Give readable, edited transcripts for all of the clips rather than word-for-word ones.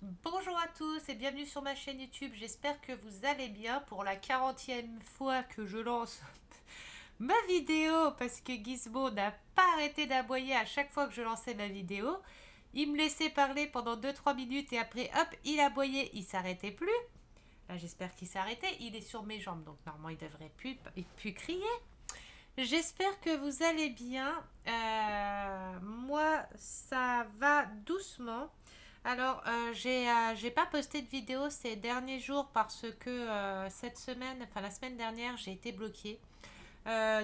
Bonjour à tous et bienvenue sur ma chaîne YouTube. J'espère que vous allez bien pour la 40e fois que je lance ma vidéo parce que Gizmo n'a pas arrêté d'aboyer à chaque fois que je lançais ma vidéo. Il me laissait parler pendant 2-3 minutes et après hop, il aboyait, il s'arrêtait plus. Là, j'espère qu'il s'arrêtait. Il est sur mes jambes donc normalement il devrait plus crier. J'espère que vous allez bien. Moi, ça va doucement. Alors, j'ai pas posté de vidéo ces derniers jours parce que cette semaine, enfin la semaine dernière, j'ai été bloquée.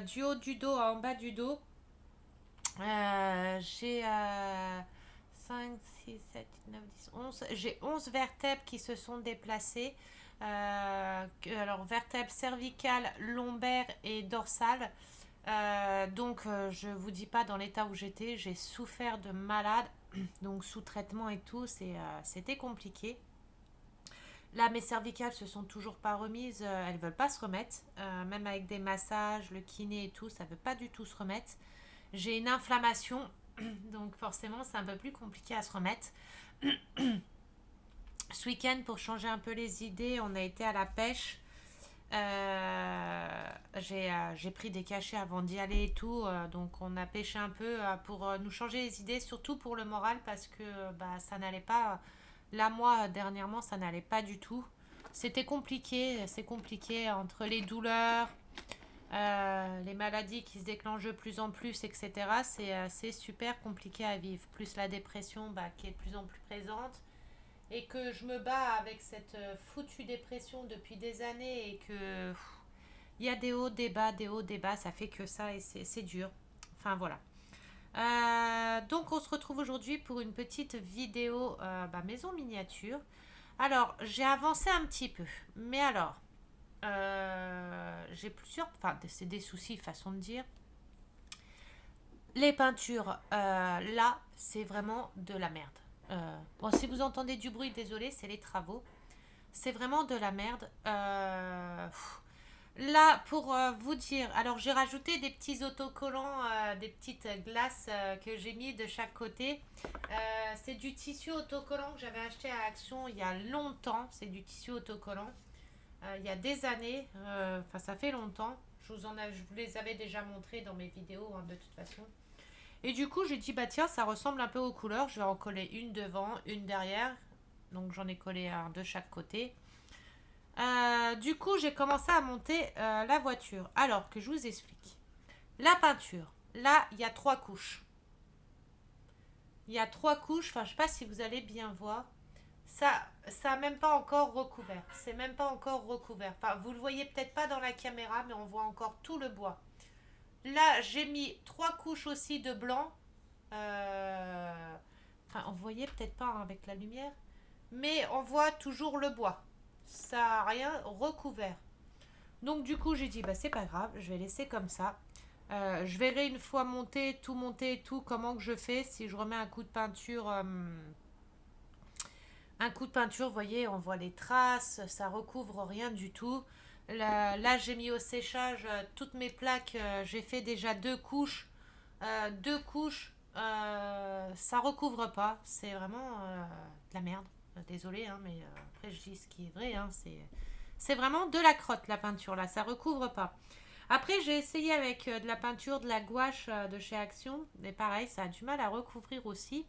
Du haut du dos en bas du dos, j'ai 5, 6, 7, 9, 10, 11. J'ai 11 vertèbres qui se sont déplacées. Alors, vertèbres cervicales, lombaires et dorsales. Donc, je vous dis pas dans l'état où j'étais, j'ai souffert de malade, donc sous traitement et tout, c'était compliqué. Là, mes cervicales se sont toujours pas remises, elles veulent pas se remettre, même avec des massages, le kiné et tout, ça veut pas du tout se remettre. J'ai une inflammation, donc forcément, c'est un peu plus compliqué à se remettre. Ce week-end, pour changer un peu les idées, on a été à la pêche. J'ai pris des cachets avant d'y aller et tout, donc on a pêché un peu pour nous changer les idées, surtout pour le moral parce que bah, ça n'allait pas. Là, moi, dernièrement, ça n'allait pas du tout. C'était compliqué, c'est compliqué entre les douleurs, les maladies qui se déclenchent de plus en plus, etc. C'est super compliqué à vivre. Plus la dépression bah, qui est de plus en plus présente et que je me bats avec cette foutue dépression depuis des années et que il y a des hauts, des hauts, des bas, ça fait que ça et c'est dur. Enfin voilà. Donc on se retrouve aujourd'hui pour une petite vidéo maison miniature. Alors j'ai avancé un petit peu, mais alors j'ai plusieurs, enfin c'est des soucis façon de dire. Les peintures, là c'est vraiment de la merde. Bon si vous entendez du bruit, désolé, c'est les travaux. C'est vraiment de la merde. Là, pour vous dire, alors j'ai rajouté des petits autocollants, des petites glaces que j'ai mis de chaque côté. C'est du tissu autocollant que j'avais acheté à Action il y a longtemps. C'est du tissu autocollant. Il y a des années. Enfin, ça fait longtemps. Je vous les avais déjà montrés dans mes vidéos, hein, de toute façon. Et du coup, j'ai dit, bah tiens, ça ressemble un peu aux couleurs. Je vais en coller une devant, une derrière. Donc j'en ai collé un de chaque côté. Du coup, j'ai commencé à monter la voiture. Alors que je vous explique. La peinture. Là, il y a trois couches. Il y a trois couches. Enfin, je sais pas si vous allez bien voir. Ça a même pas encore recouvert. C'est même pas encore recouvert. Enfin, vous le voyez peut-être pas dans la caméra, mais on voit encore tout le bois. Là, j'ai mis trois couches aussi de blanc. Enfin, on voyait peut-être pas hein, avec la lumière, mais on voit toujours le bois. Ça a rien recouvert. Donc du coup, j'ai dit, bah c'est pas grave, je vais laisser comme ça. Je verrai une fois monté et tout, comment que je fais. Si je remets un coup de peinture, vous voyez, on voit les traces, ça recouvre rien du tout. Là j'ai mis au séchage toutes mes plaques. J'ai fait déjà deux couches. Deux couches, ça recouvre pas. C'est vraiment de la merde. Désolée, hein, mais après je dis ce qui est vrai. Hein, c'est vraiment de la crotte la peinture là, ça recouvre pas. Après j'ai essayé avec de la peinture, de la gouache de chez Action, mais pareil, ça a du mal à recouvrir aussi.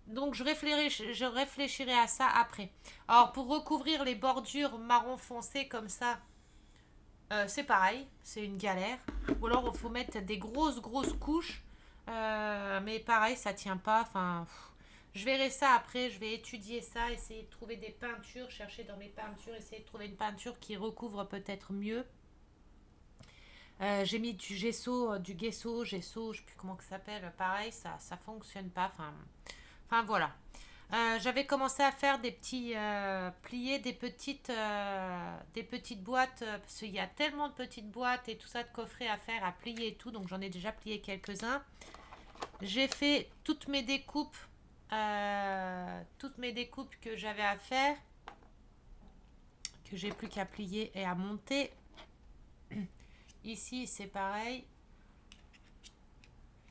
Donc je réfléchirai à ça après. Alors pour recouvrir les bordures marron foncé comme ça, c'est pareil, c'est une galère. Ou alors il faut mettre des grosses couches. Mais pareil, ça tient pas. Enfin, je verrai ça après. Je vais étudier ça, essayer de trouver des peintures, chercher dans mes peintures, essayer de trouver une peinture qui recouvre peut-être mieux. J'ai mis du gesso, gesso, je sais plus comment ça s'appelle. Pareil, ça fonctionne pas. Enfin voilà. J'avais commencé à faire des petits pliés, des petites boîtes, parce qu'il y a tellement de petites boîtes et tout ça de coffrets à faire, à plier et tout, donc j'en ai déjà plié quelques-uns. J'ai fait toutes mes découpes que j'avais à faire, que j'ai plus qu'à plier et à monter. Ici, c'est pareil.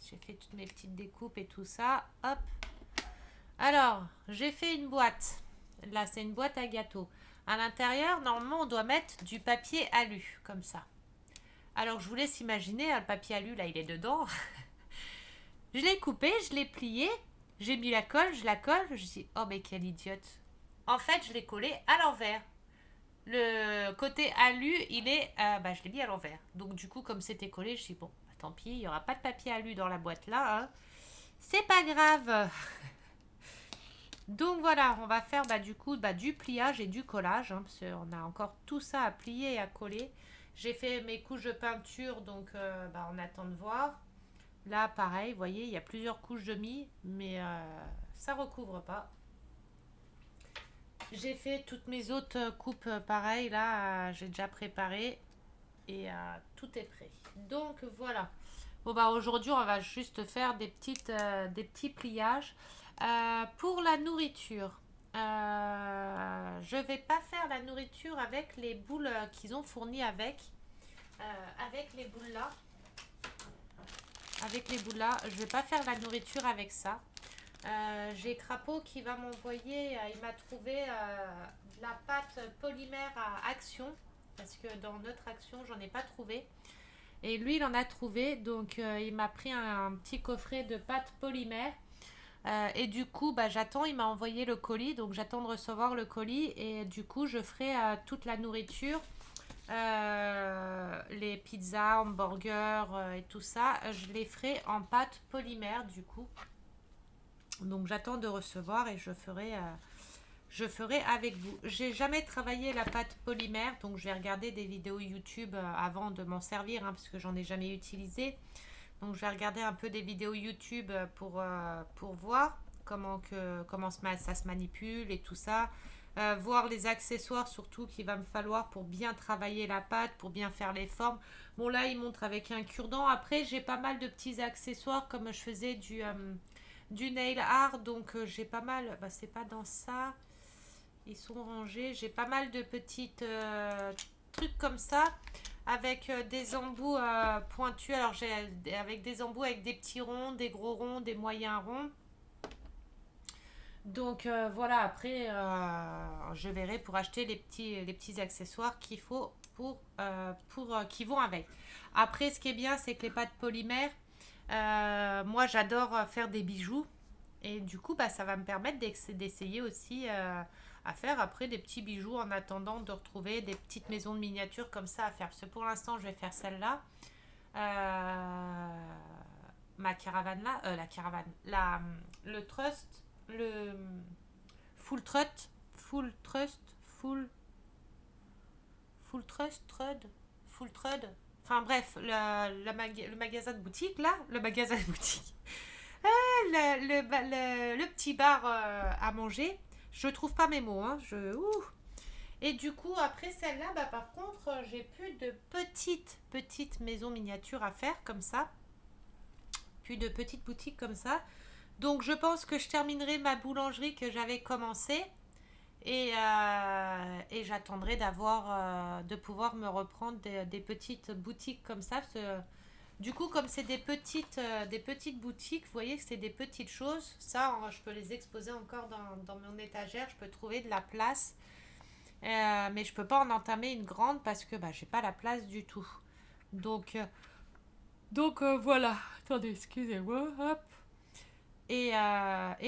J'ai fait toutes mes petites découpes et tout ça. Hop. Alors, j'ai fait une boîte. Là, c'est une boîte à gâteaux. À l'intérieur, normalement, on doit mettre du papier alu, comme ça. Alors, je vous laisse imaginer, le papier alu, là, il est dedans. Je l'ai coupé, je l'ai plié, j'ai mis la colle, je la colle. Je dis, oh, mais quelle idiote. En fait, je l'ai collé à l'envers. Le côté alu, il est. Je l'ai mis à l'envers. Donc, du coup, comme c'était collé, je dis, bon, bah, tant pis, il n'y aura pas de papier alu dans la boîte là. Hein. C'est pas grave. Donc voilà, on va faire du coup du pliage et du collage, hein, parce qu'on a encore tout ça à plier et à coller. J'ai fait mes couches de peinture, donc on attend de voir. Là, pareil, vous voyez, il y a plusieurs couches de mie, mais ça recouvre pas. J'ai fait toutes mes autres coupes pareil, là, j'ai déjà préparé et tout est prêt. Donc voilà. Bon aujourd'hui on va juste faire des petits pliages. Pour la nourriture, je vais pas faire la nourriture avec les boules qu'ils ont fournies avec les boules là. Avec les boules là, je vais pas faire la nourriture avec ça. J'ai Crapaud qui va m'envoyer, il m'a trouvé de la pâte polymère à Action, parce que dans notre Action, j'en ai pas trouvé. Et lui, il en a trouvé, donc il m'a pris un petit coffret de pâte polymère. Et du coup, j'attends, il m'a envoyé le colis, donc j'attends de recevoir le colis. Et du coup, je ferai toute la nourriture, les pizzas, hamburgers et tout ça. Je les ferai en pâte polymère, du coup. Donc j'attends de recevoir et je ferai avec vous. J'ai jamais travaillé la pâte polymère, donc je vais regarder des vidéos YouTube avant de m'en servir, hein, parce que j'en ai jamais utilisé. Donc je vais regarder un peu des vidéos YouTube pour voir comment ça se manipule et tout ça. Voir les accessoires surtout qu'il va me falloir pour bien travailler la pâte, pour bien faire les formes. Bon là il montre avec un cure-dent. Après j'ai pas mal de petits accessoires comme je faisais du nail art. Donc j'ai pas mal, c'est pas dans ça. Ils sont rangés. J'ai pas mal de petites trucs comme ça avec des embouts pointus. Alors j'ai avec des embouts avec des petits ronds, des gros ronds, des moyens ronds. Donc voilà, après je verrai pour acheter les petits accessoires qu'il faut pour qui vont avec. Après ce qui est bien c'est que les pâtes polymères, moi j'adore faire des bijoux et du coup ça va me permettre d'essayer aussi à faire après des petits bijoux en attendant de retrouver des petites maisons de miniatures comme ça à faire. Parce que pour l'instant je vais faire celle-là. Ma caravane là, la caravane, le trust, le full trust, full trust, full trust, full trud. Enfin bref, le magasin de boutique là, le magasin de boutique, le petit bar à manger. Je trouve pas mes mots, hein. Et du coup, après celle-là, par contre, j'ai plus de petites maisons miniatures à faire comme ça. Plus de petites boutiques comme ça. Donc je pense que je terminerai ma boulangerie que j'avais commencée et j'attendrai de pouvoir me reprendre des petites boutiques comme ça. Parce que, du coup, comme c'est des petites boutiques, vous voyez que c'est des petites choses. Ça, je peux les exposer encore dans mon étagère. Je peux trouver de la place. Mais je peux pas en entamer une grande parce que j'ai pas la place du tout. Donc voilà. Attendez, excusez-moi. Hop. Et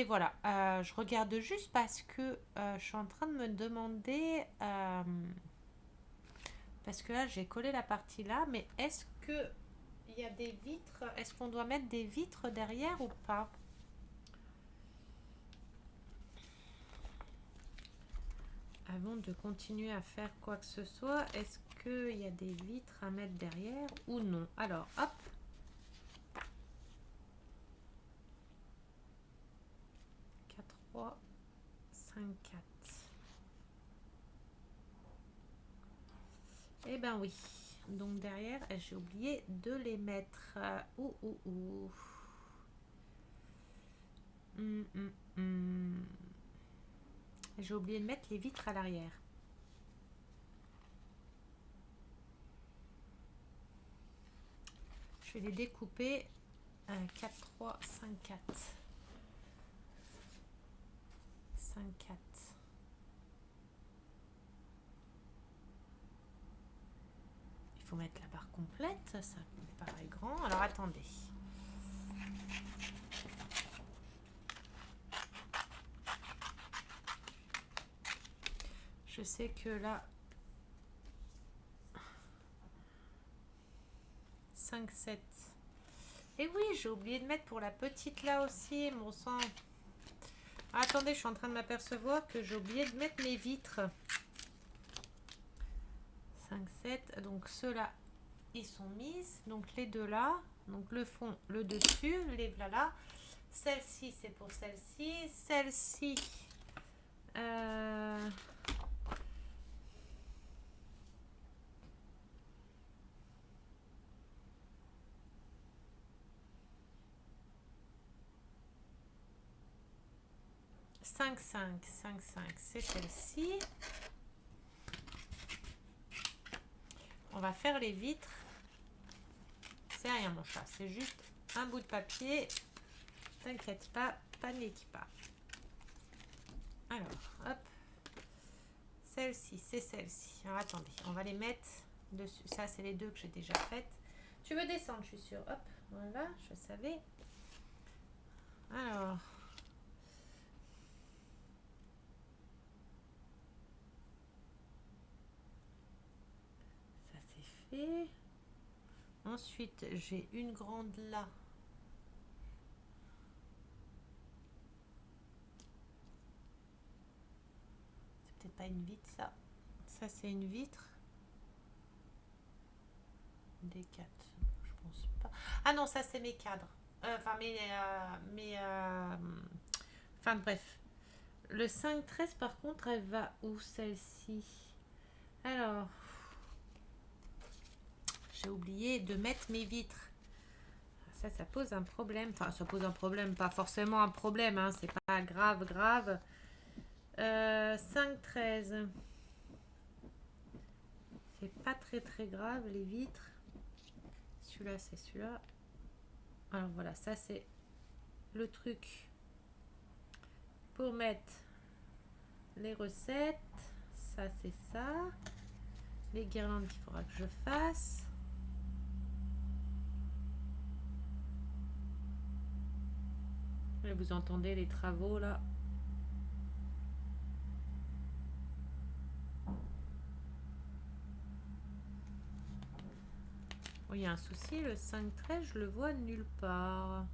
voilà. Je regarde juste parce que je suis en train de me demander. Parce que là, j'ai collé la partie là. Mais est-ce que il y a des vitres? Est-ce qu'on doit mettre des vitres derrière ou pas? Avant de continuer à faire quoi que ce soit, est-ce qu'il y a des vitres à mettre derrière ou non? Alors, hop. 4, 3, 5, 4. Eh ben oui. Donc derrière, j'ai oublié de les mettre. Ouh. J'ai oublié de mettre les vitres à l'arrière. Je vais les découper 4, 3, 5, 4. 5, 4. Il faut mettre la barre complète, ça me paraît grand. Alors attendez. Je sais que là, 5, 7. Et oui, j'ai oublié de mettre pour la petite là aussi, mon sang. Ah, attendez, je suis en train de m'apercevoir que j'ai oublié de mettre mes vitres. 5, 7. Donc ceux-là, ils sont mises. Donc les deux là. Donc le fond, le dessus, les voilà. Celle-ci, c'est pour celle-ci. Celle-ci. 5, 5, 5, 5, c'est celle-ci. On va faire les vitres. C'est rien mon chat, c'est juste un bout de papier. T'inquiète pas, panique pas. Alors, hop. Celle-ci, c'est celle-ci. Alors attendez, on va les mettre dessus. Ça, c'est les deux que j'ai déjà faites. Tu veux descendre, je suis sûre. Hop, voilà, je savais. Alors. Ça, c'est fait. Ensuite, j'ai une grande là. C'est peut-être pas une vitre, ça. Ça, c'est une vitre. Des 4. Je pense pas. Ah non, ça, c'est mes cadres. Enfin, enfin, bref. Le 5-13, par contre, elle va où, celle-ci? Alors, j'ai oublié de mettre mes vitres. Ça pose un problème. Enfin, ça pose un problème. Pas forcément un problème, hein. C'est pas grave, grave. 5-13. C'est pas très, très grave, les vitres. Celui-là, c'est celui-là. Alors, voilà, ça, c'est le truc pour mettre les recettes. Ça, c'est ça. Les guirlandes qu'il faudra que je fasse. Et vous entendez les travaux là. Oh, il y a un souci, le 5-13, je le vois nulle part.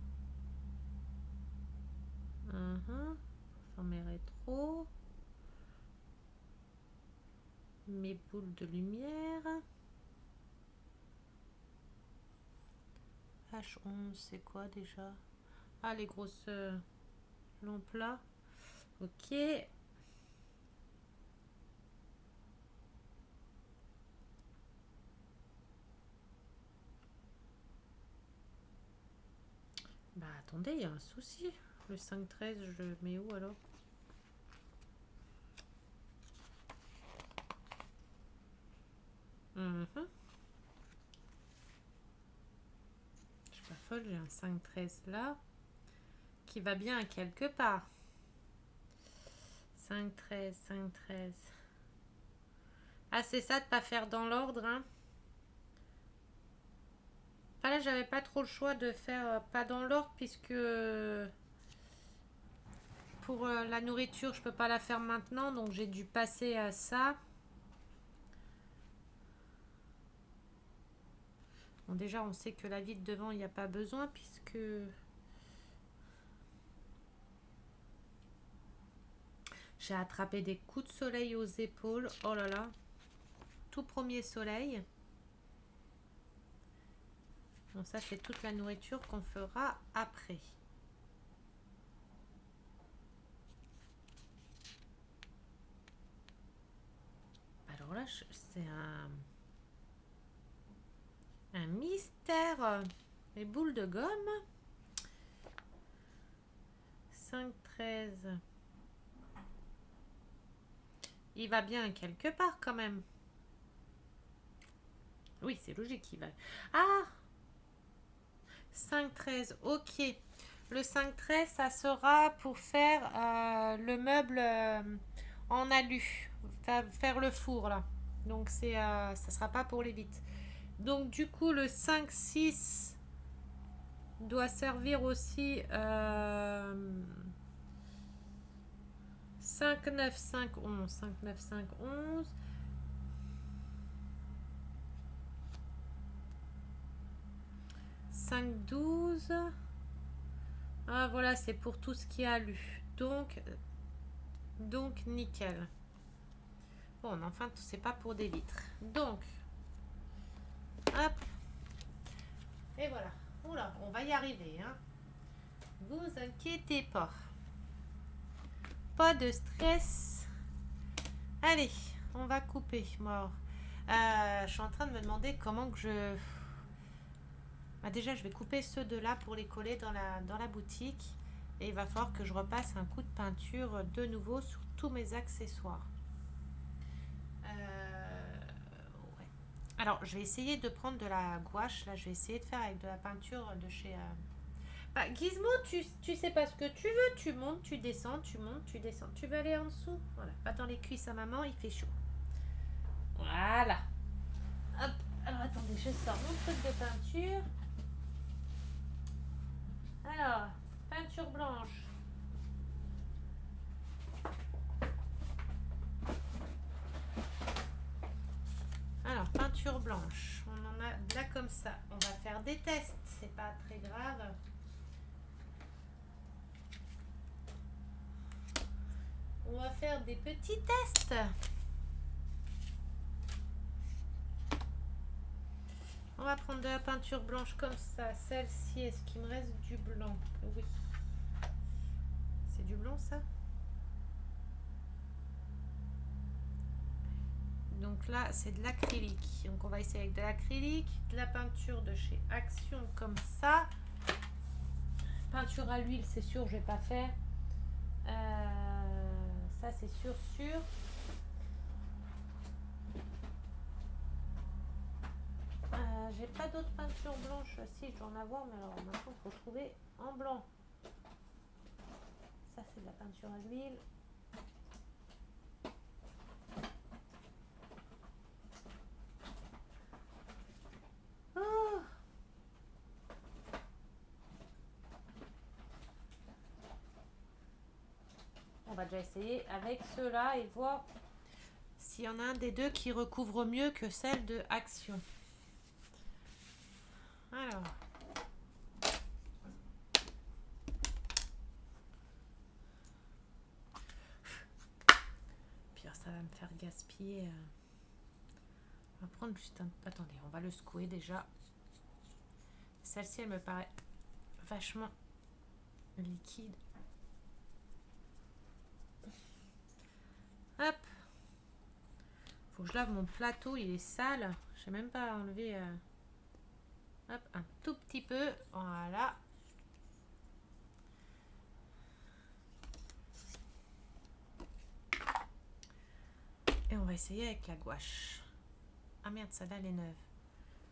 Sans mes rétros. Mes boules de lumière. H11, c'est quoi déjà? Ah, les grosses lampes là. Ok. Bah attendez, il y a un souci. Le 5-13, je le mets où alors? Je suis pas folle, j'ai un 5-13 là. Qui va bien quelque part. 5-13, 5-13. Ah, c'est ça de pas faire dans l'ordre, hein. Ah, là, j'avais pas trop le choix de faire pas dans l'ordre puisque pour la nourriture, je peux pas la faire maintenant, donc j'ai dû passer à ça. Bon, déjà, on sait que la vitre devant, il n'y a pas besoin puisque j'ai attrapé des coups de soleil aux épaules. Oh là là, tout premier soleil. Donc ça, c'est toute la nourriture qu'on fera après. Alors là, c'est un mystère. Les boules de gomme. 5-13. Il va bien quelque part quand même. Oui, c'est logique qu'il va. Ah, 5-13, ok. Le 5-13, ça sera pour faire le meuble en alu, faire le four là. Donc ça sera pas pour les vitres. Donc du coup le 5-6 doit servir aussi 5-9, 5-11, 5-9, 5-11. 5-12. Ah voilà, c'est pour tout ce qui est alu. Donc nickel. Bon, mais enfin, c'est pas pour des vitres. Donc, hop. Et voilà. Oula, on va y arriver. Hein. Vous inquiétez pas. Pas de stress. Allez, on va couper. Mort. Je suis en train de me demander comment que je... Bah déjà, je vais couper ceux de là pour les coller dans la boutique. Et il va falloir que je repasse un coup de peinture de nouveau sur tous mes accessoires. Ouais. Alors, je vais essayer de prendre de la gouache. Là, je vais essayer de faire avec de la peinture de chez... Bah, Gizmo, tu sais pas ce que tu veux. Tu montes, tu descends, tu montes, tu descends. Tu veux aller en dessous? Voilà. Pas dans les cuisses à maman, il fait chaud. Voilà. Hop. Alors, attendez, je sors mon truc de peinture. Alors, peinture blanche. Alors, peinture blanche. On en a là comme ça. On va faire des tests. C'est pas très grave. On va faire des petits tests. On va prendre de la peinture blanche comme ça. Celle-ci, est-ce qu'il me reste du blanc? Oui. C'est du blanc, ça? Donc là, c'est de l'acrylique. Donc on va essayer avec de l'acrylique, de la peinture de chez Action comme ça. Peinture à l'huile, c'est sûr, je vais pas faire. Ça, c'est sûr. J'ai pas d'autres peintures blanches. Si, je dois en avoir, mais alors maintenant, il faut trouver en blanc. Ça, c'est de la peinture à l'huile. Oh, on va déjà essayer avec ceux-là et voir s'il y en a un des deux qui recouvre mieux que celle de Action. Alors. Puis ça va me faire gaspiller. On va prendre juste un... Attendez, on va le secouer déjà. Celle-ci, elle me paraît vachement liquide. Hop. Faut que je lave mon plateau, il est sale. Je sais même pas enlever... Hop, un tout petit peu. Voilà. Et on va essayer avec la gouache. Ah merde, celle-là, elle est neuve.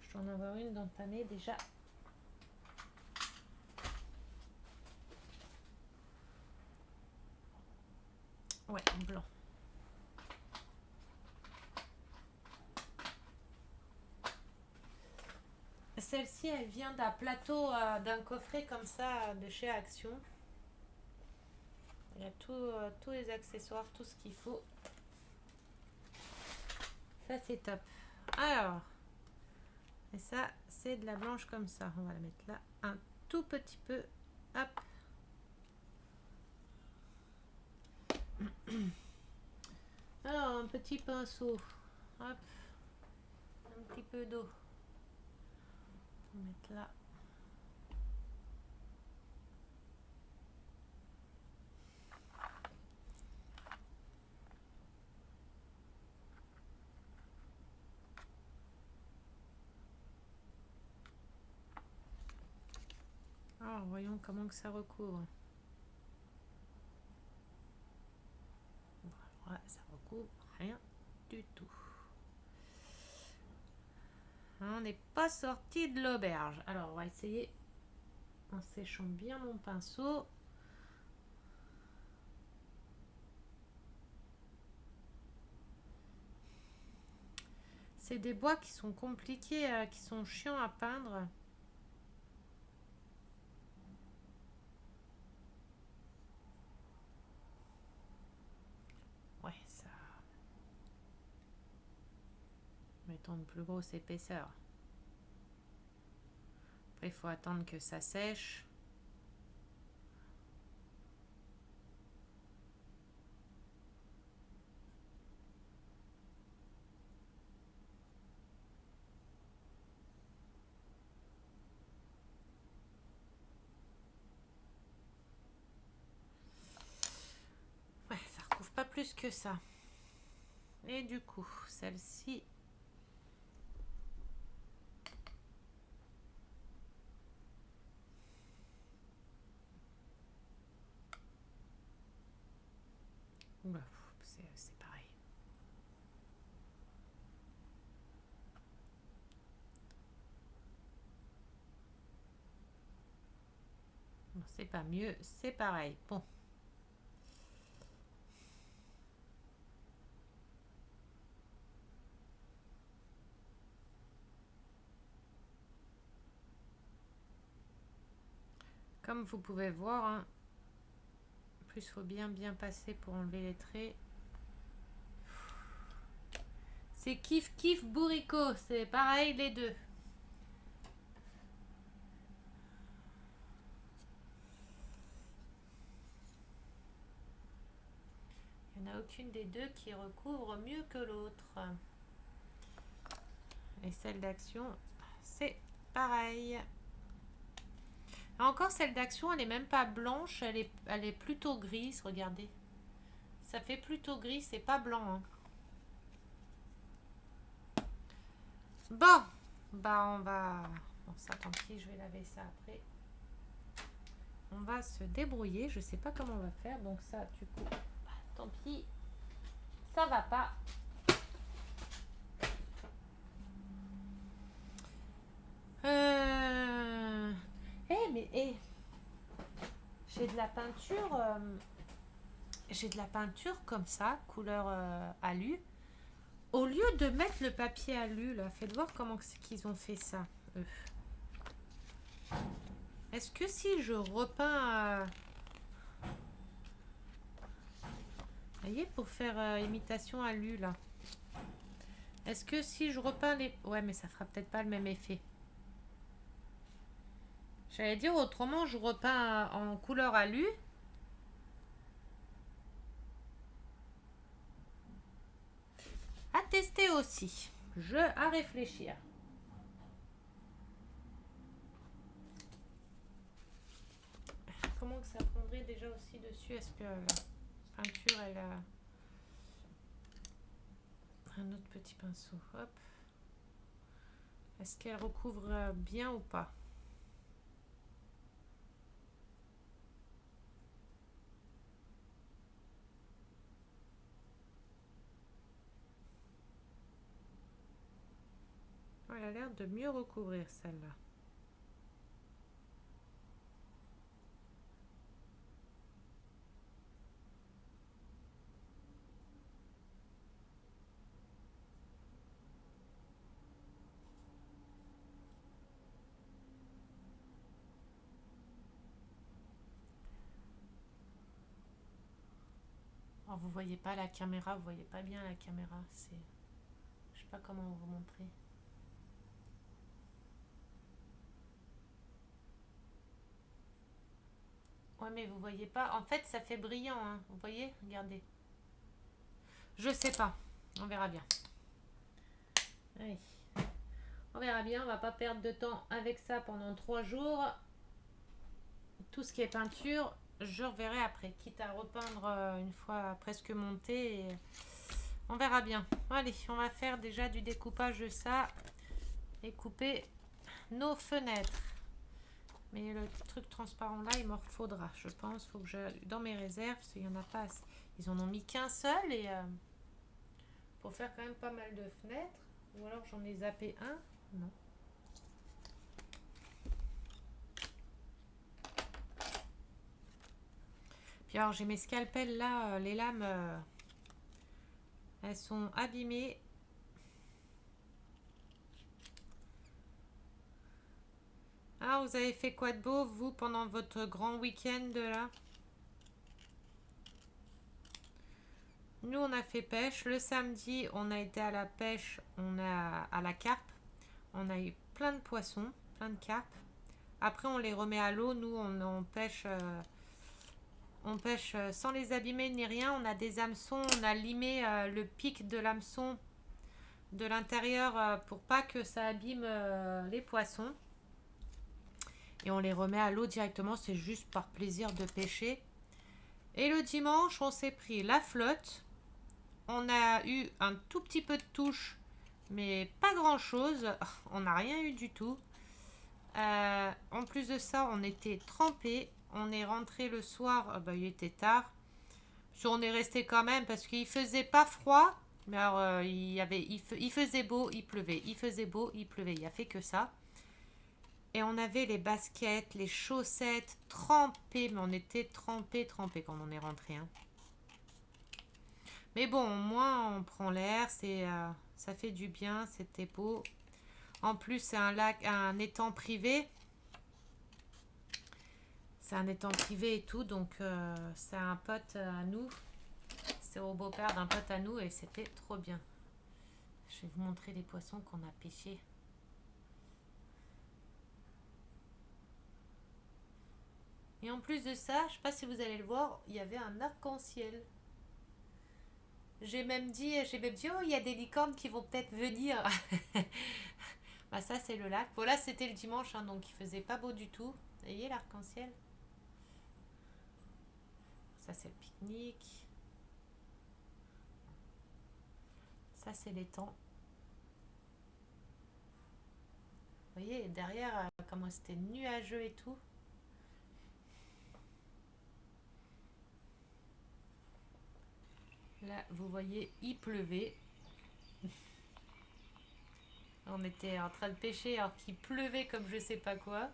Je dois en avoir une d'entamée déjà. Ouais, blanc. Celle-ci, elle vient d'un plateau, d'un coffret comme ça de chez Action. Il y a tous les accessoires, tout ce qu'il faut. Ça, c'est top. Alors, et ça, c'est de la blanche comme ça. On va la mettre là un tout petit peu. Hop. Alors, un petit pinceau. Hop. Un petit peu d'eau. On va mettre là. Alors, voyons comment que ça recouvre. Voilà, ça recouvre rien du tout. On n'est pas sorti de l'auberge. Alors, on va essayer en séchant bien mon pinceau. C'est des bois qui sont compliqués, qui sont chiants à peindre. Ouais, ça. Mettons une plus grosse épaisseur. Après, il faut attendre que ça sèche. Ouais, ça recouvre pas plus que ça. Et du coup, celle-ci. Oula, c'est pareil. Non, c'est pas mieux, c'est pareil. Bon. Comme vous pouvez voir, hein, en plus il faut bien passer pour enlever les traits. C'est kiff kiff bourricot, c'est pareil les deux. Il n'y en a aucune des deux qui recouvre mieux que l'autre. Et celle d'action, c'est pareil. Encore celle d'action, elle est même pas blanche, elle est plutôt grise, regardez. Ça fait plutôt gris, c'est pas blanc. Hein. Bon, bah on va... Bon ça tant pis, je vais laver ça après. On va se débrouiller, je sais pas comment on va faire, donc ça du coup, bah, tant pis, ça va pas. J'ai de la peinture, j'ai de la peinture comme ça, couleur alu. Au lieu de mettre le papier alu, là, faites voir comment c'est qu'ils ont fait ça. Est-ce que si je repeins, vous voyez, pour faire imitation alu là. Est-ce que si je repeins les, ouais, mais ça fera peut-être pas le même effet. J'allais dire autrement, je repeins en couleur alu. À tester aussi. À réfléchir. Comment que ça prendrait déjà aussi dessus? Est-ce que la peinture, elle a un autre petit pinceau? Hop. Est-ce qu'elle recouvre bien ou pas? Elle a l'air de mieux recouvrir celle-là. Oh, vous voyez pas la caméra, vous voyez pas bien la caméra. C'est, je sais pas comment vous montrer. Ouais, mais vous voyez pas. En fait, ça fait brillant. Hein. Vous voyez? Regardez. Je sais pas. On verra bien. Allez. On verra bien. On va pas perdre de temps avec ça pendant 3 jours. Tout ce qui est peinture, je reverrai après. Quitte à repeindre une fois presque monté. Et on verra bien. Allez, on va faire déjà du découpage de ça. Et couper nos fenêtres. Mais le truc transparent là, il m'en faudra, je pense. Faut que je dans mes réserves, parce qu'il y en a pas assez. Ils en ont mis qu'un seul et pour faire quand même pas mal de fenêtres. Ou alors j'en ai zappé un. Non. Puis alors j'ai mes scalpels là, les lames, elles sont abîmées. Ah, vous avez fait quoi de beau, vous, pendant votre grand week-end là? Nous, on a fait pêche. Le samedi, on a été à la pêche, on a à la carpe. On a eu plein de poissons, plein de carpes. Après, on les remet à l'eau. Nous, on pêche sans les abîmer ni rien. On a des hameçons. On a limé le pic de l'hameçon de l'intérieur pour pas que ça abîme les poissons. Et on les remet à l'eau directement. C'est juste par plaisir de pêcher. Et le dimanche, on s'est pris la flotte. On a eu un tout petit peu de touche, mais pas grand chose. On n'a rien eu du tout. En plus de ça, on était trempés. On est rentré le soir, il était tard. On est resté quand même parce qu'il faisait pas froid. Mais alors, il faisait beau, il pleuvait. Il faisait beau, il pleuvait. Il n'y a fait que ça. Et on avait les baskets, les chaussettes trempées. Mais on était trempés quand on est rentré. Hein. Mais bon, au moins on prend l'air, ça fait du bien, c'était beau. En plus, c'est un lac, un étang privé. C'est un étang privé et tout, donc c'est un pote à nous. C'est au beau-père d'un pote à nous et c'était trop bien. Je vais vous montrer les poissons qu'on a pêchés. Et en plus de ça, je sais pas si vous allez le voir, il y avait un arc-en-ciel. J'ai même dit, oh, il y a des licornes qui vont peut-être venir. Bah ça, c'est le lac. Bon, là, c'était le dimanche, hein, donc il faisait pas beau du tout. Vous voyez l'arc-en-ciel? Ça, c'est le pique-nique. Ça, c'est l'étang. Vous voyez, derrière, comment c'était nuageux et tout. Là, vous voyez, il pleuvait. On était en train de pêcher alors qu'il pleuvait comme je sais pas quoi.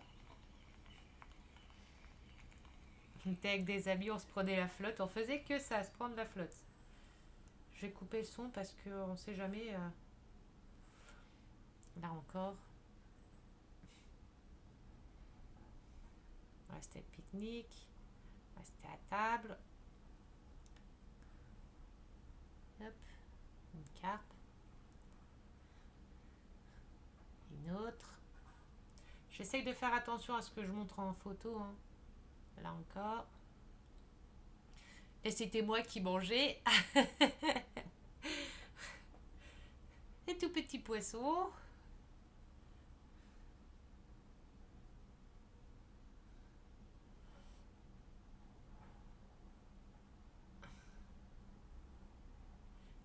On était avec des amis, on se prenait la flotte. On faisait que ça, se prendre la flotte. J'ai coupé le son parce qu'on sait jamais. Là encore. On restait le pique-nique. On restait à table. Hop. Une carpe. Une autre. J'essaye de faire attention à ce que je montre en photo. Hein. Là encore. Et c'était moi qui mangeais. Les tout petits poissons.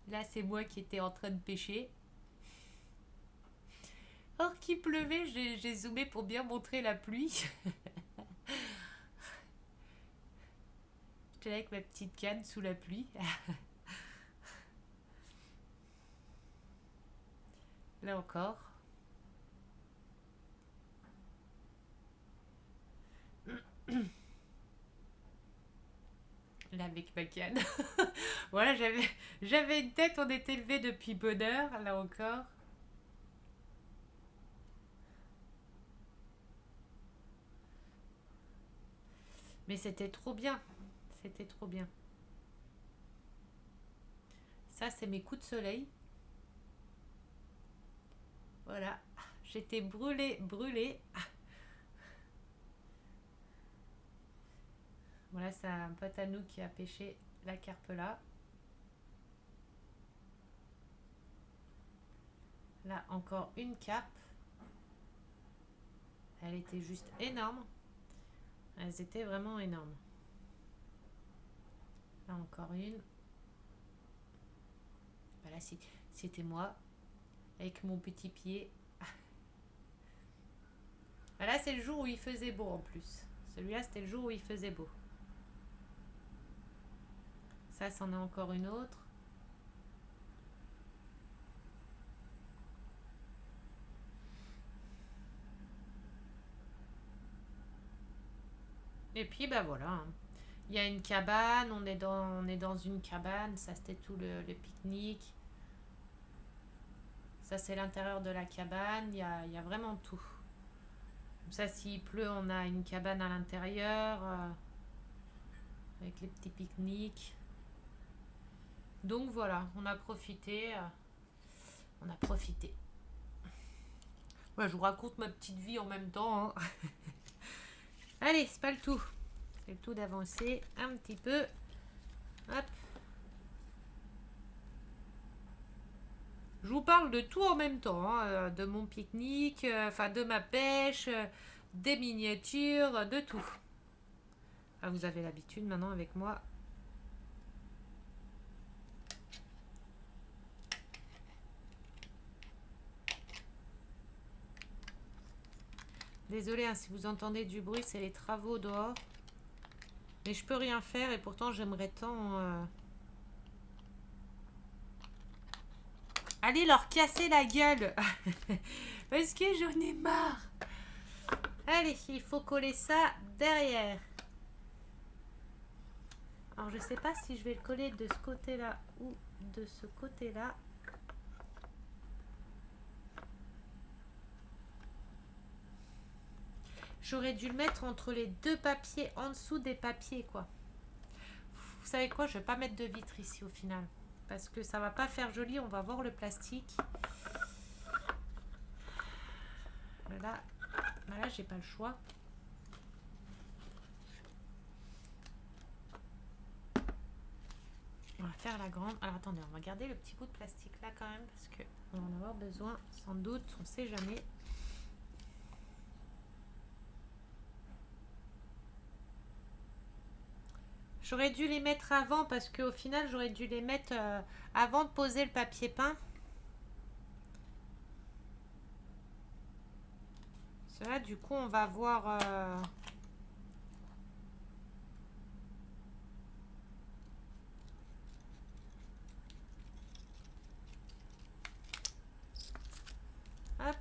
Là, c'est moi qui étais en train de pêcher. Or qu'il pleuvait, j'ai zoomé pour bien montrer la pluie. J'étais avec ma petite canne sous la pluie. Là encore. Là avec ma canne. Voilà, j'avais une tête, on était levé depuis bonne heure, là encore. Mais c'était trop bien. C'était trop bien. Ça, c'est mes coups de soleil. Voilà. J'étais brûlée. Voilà, c'est un pote à nous qui a pêché la carpe là. Là, encore une carpe. Elle était juste énorme. Elles étaient vraiment énormes. Là, encore une. Voilà, c'était moi. Avec mon petit pied. Voilà, c'est le jour où il faisait beau en plus. Celui-là, c'était le jour où il faisait beau. Ça, c'en est encore une autre. Et puis, bah voilà. Hein. Il y a une cabane, on est dans une cabane, ça c'était tout le pique-nique. Ça c'est l'intérieur de la cabane, il y a vraiment tout. Comme ça s'il pleut, on a une cabane à l'intérieur, avec les petits pique-niques. Donc voilà, on a profité. On a profité. Ouais, je vous raconte ma petite vie en même temps, hein. Allez, c'est pas le tout. C'est le tout d'avancer un petit peu. Hop. Je vous parle de tout en même temps, hein, de mon pique-nique, enfin de ma pêche, des miniatures, de tout. Ah, vous avez l'habitude maintenant avec moi. Désolée hein, si vous entendez du bruit, c'est les travaux dehors. Mais je peux rien faire et pourtant j'aimerais tant... Allez leur casser la gueule. Parce que j'en ai marre. Allez, il faut coller ça derrière. Alors je sais pas si je vais le coller de ce côté-là ou de ce côté-là. J'aurais dû le mettre entre les deux papiers, en dessous des papiers, quoi. Vous savez quoi, je vais pas mettre de vitre ici au final. Parce que ça va pas faire joli, on va voir le plastique. Là, j'ai pas le choix. On va faire la grande. Alors attendez, on va garder le petit bout de plastique là quand même. Parce que on va en avoir besoin, sans doute, on sait jamais. J'aurais dû les mettre avant parce qu'au final, j'aurais dû les mettre avant de poser le papier peint. Cela, du coup, on va voir... Hop.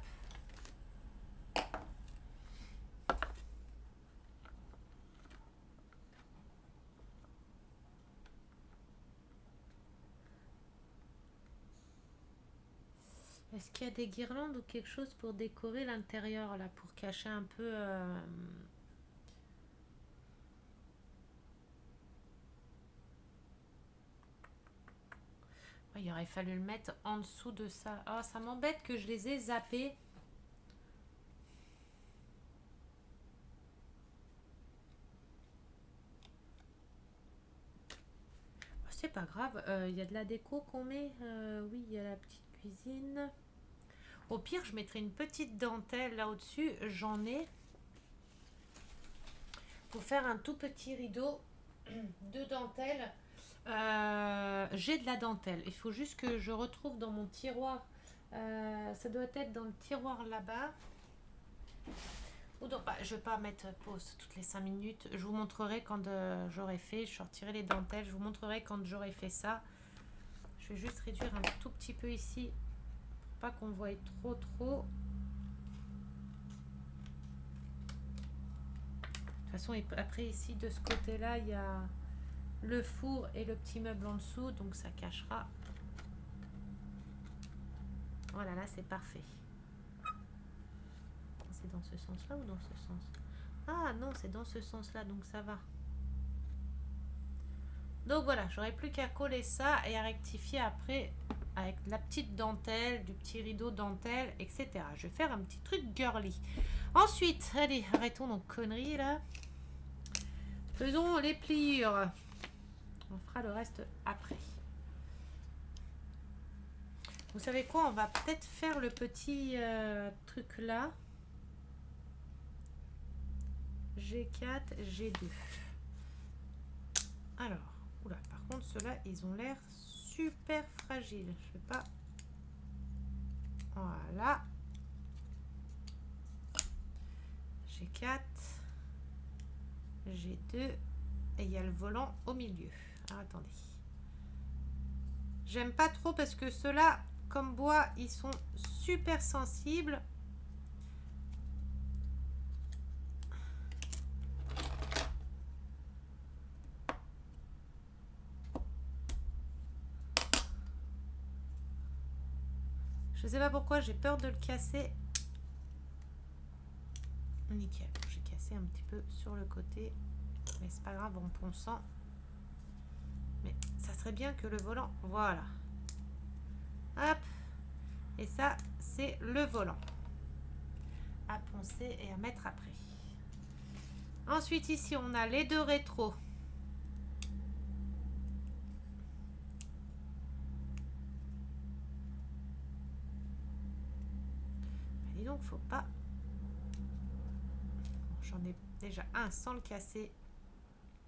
Est-ce qu'il y a des guirlandes ou quelque chose pour décorer l'intérieur, là, pour cacher un peu... Il aurait fallu le mettre en dessous de ça. Oh, ça m'embête que je les ai zappés. Oh, c'est pas grave. Il y a de la déco qu'on met. Oui, il y a la petite cuisine. Au pire, je mettrai une petite dentelle là au-dessus. J'en ai. Pour faire un tout petit rideau de dentelle. J'ai de la dentelle. Il faut juste que je retrouve dans mon tiroir. Ça doit être dans le tiroir là-bas. Ou non, bah, je ne vais pas mettre pause toutes les 5 minutes. Je vous montrerai quand j'aurai fait. Je sortirai les dentelles. Je vous montrerai quand j'aurai fait ça. Je vais juste réduire un tout petit peu ici. Pour pas qu'on voie trop. De toute façon, après ici, de ce côté-là, il y a le four et le petit meuble en dessous. Donc ça cachera. Voilà, là, c'est parfait. C'est dans ce sens-là ou dans ce sens? Ah non, c'est dans ce sens-là, donc ça va. Donc voilà, j'aurais plus qu'à coller ça et à rectifier après avec la petite dentelle, du petit rideau dentelle, etc. Je vais faire un petit truc girly. Ensuite, allez, arrêtons nos conneries là. Faisons les pliures. On fera le reste après. Vous savez quoi? On va peut-être faire le petit truc là. G4, G2. Alors, oula, par contre, ceux-là, ils ont l'air super fragiles. Je vais pas... Voilà. G4, G2, et il y a le volant au milieu. Alors, attendez. J'aime pas trop parce que ceux-là, comme bois, ils sont super sensibles. Je sais pas pourquoi, j'ai peur de le casser. Nickel, j'ai cassé un petit peu sur le côté. Mais c'est pas grave, en ponçant. Mais ça serait bien que le volant... Voilà. Hop. Et ça, c'est le volant. À poncer et à mettre après. Ensuite, ici, on a les deux rétros. Et donc, faut pas... J'en ai déjà un sans le casser.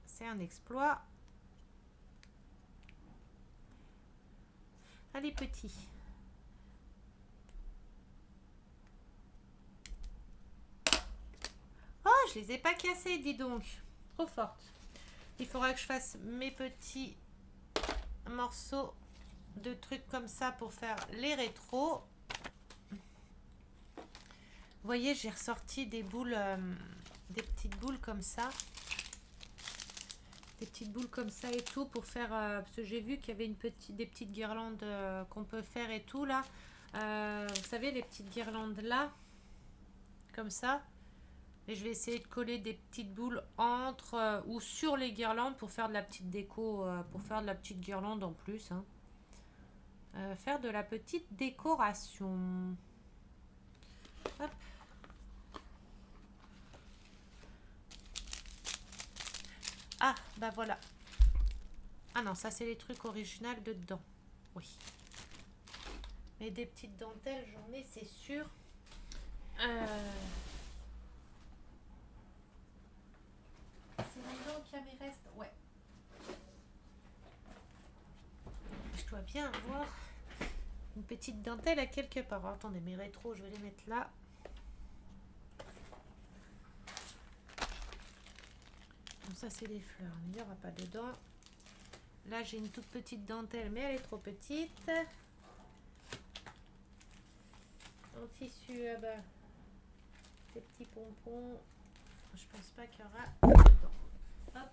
C'est un exploit. Allez, petit. Oh, je les ai pas cassés, dis donc. Trop forte. Il faudra que je fasse mes petits morceaux de trucs comme ça pour faire les rétros. Vous voyez, j'ai ressorti des boules, des petites boules comme ça. Des petites boules comme ça et tout pour faire... parce que j'ai vu qu'il y avait des petites guirlandes qu'on peut faire et tout là. Vous savez, les petites guirlandes là. Comme ça. Et je vais essayer de coller des petites boules entre ou sur les guirlandes pour faire de la petite déco, pour faire de la petite guirlande en plus. Hein. Faire de la petite décoration. Hop. Ah, bah voilà. Ah non, ça c'est les trucs originaux de dedans. Oui. Mais des petites dentelles, j'en ai, c'est sûr. C'est maintenant qu'il y a mes restes. Ouais. Je dois bien avoir une petite dentelle à quelque part. Alors, attendez, mes rétros, je vais les mettre là. Donc ça, c'est des fleurs. Il n'y aura pas dedans. Là, j'ai une toute petite dentelle, mais elle est trop petite. En tissu, ah bah, des petits pompons. Je pense pas qu'il y aura dedans. Hop.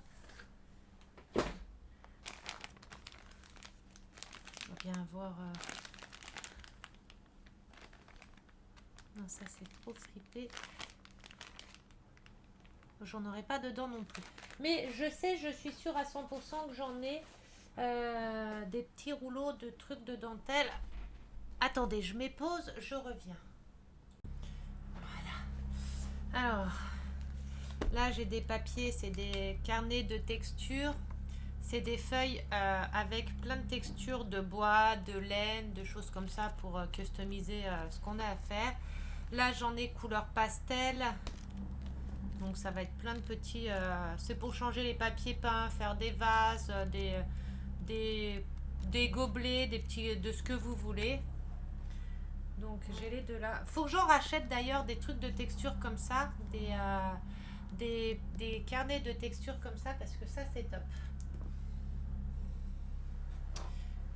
On va bien voir. Non, ça c'est trop fripé. J'en aurai pas dedans non plus. Mais je sais, je suis sûre à 100% que j'en ai des petits rouleaux de trucs de dentelle. Attendez, je m'épose, je reviens. Voilà. Alors, là j'ai des papiers, c'est des carnets de texture. C'est des feuilles avec plein de textures de bois, de laine, de choses comme ça pour customiser ce qu'on a à faire. Là j'en ai couleur pastel. Donc ça va être plein de petits... c'est pour changer les papiers peints, faire des vases, des gobelets, des petits, de ce que vous voulez. Donc j'ai les deux là. Faut que j'en rachète d'ailleurs des trucs de texture comme ça. Des carnets de texture comme ça parce que ça c'est top.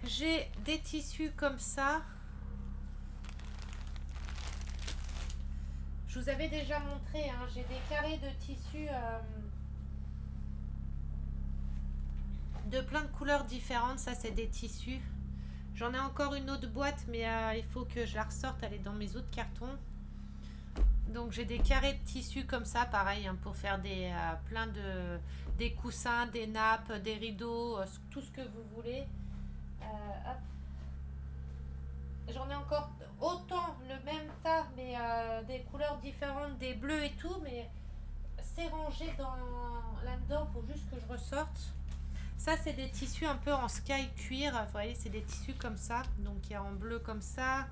J'ai des tissus comme ça. Je vous avais déjà montré, hein, j'ai des carrés de tissu de plein de couleurs différentes. Ça, c'est des tissus. J'en ai encore une autre boîte, mais il faut que je la ressorte. Elle est dans mes autres cartons. Donc, j'ai des carrés de tissu comme ça, pareil, hein, pour faire des coussins, des nappes, des rideaux, tout ce que vous voulez. Hop. J'en ai encore autant le même tas, mais des couleurs différentes, des bleus et tout, mais c'est rangé là-dedans. Il faut juste que je ressorte. Ça, c'est des tissus un peu en sky cuir. Vous voyez, c'est des tissus comme ça. Donc, il y a en bleu comme ça.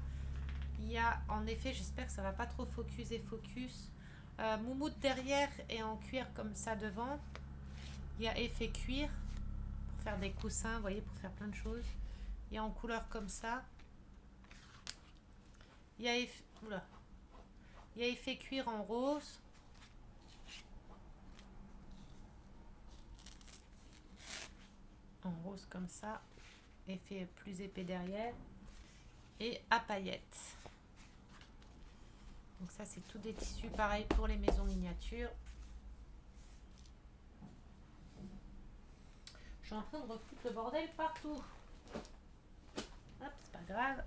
Il y a, en effet, j'espère que ça va pas trop focus et focus. Moumoute derrière et en cuir comme ça devant. Il y a effet cuir pour faire des coussins, vous voyez, pour faire plein de choses. Il y a en couleur comme ça. Il y a effet cuir en rose. En rose comme ça. Effet plus épais derrière. Et à paillettes. Donc ça, c'est tout des tissus pareils pour les maisons miniatures. Je suis en train de refoutre le bordel partout. Hop, c'est pas grave.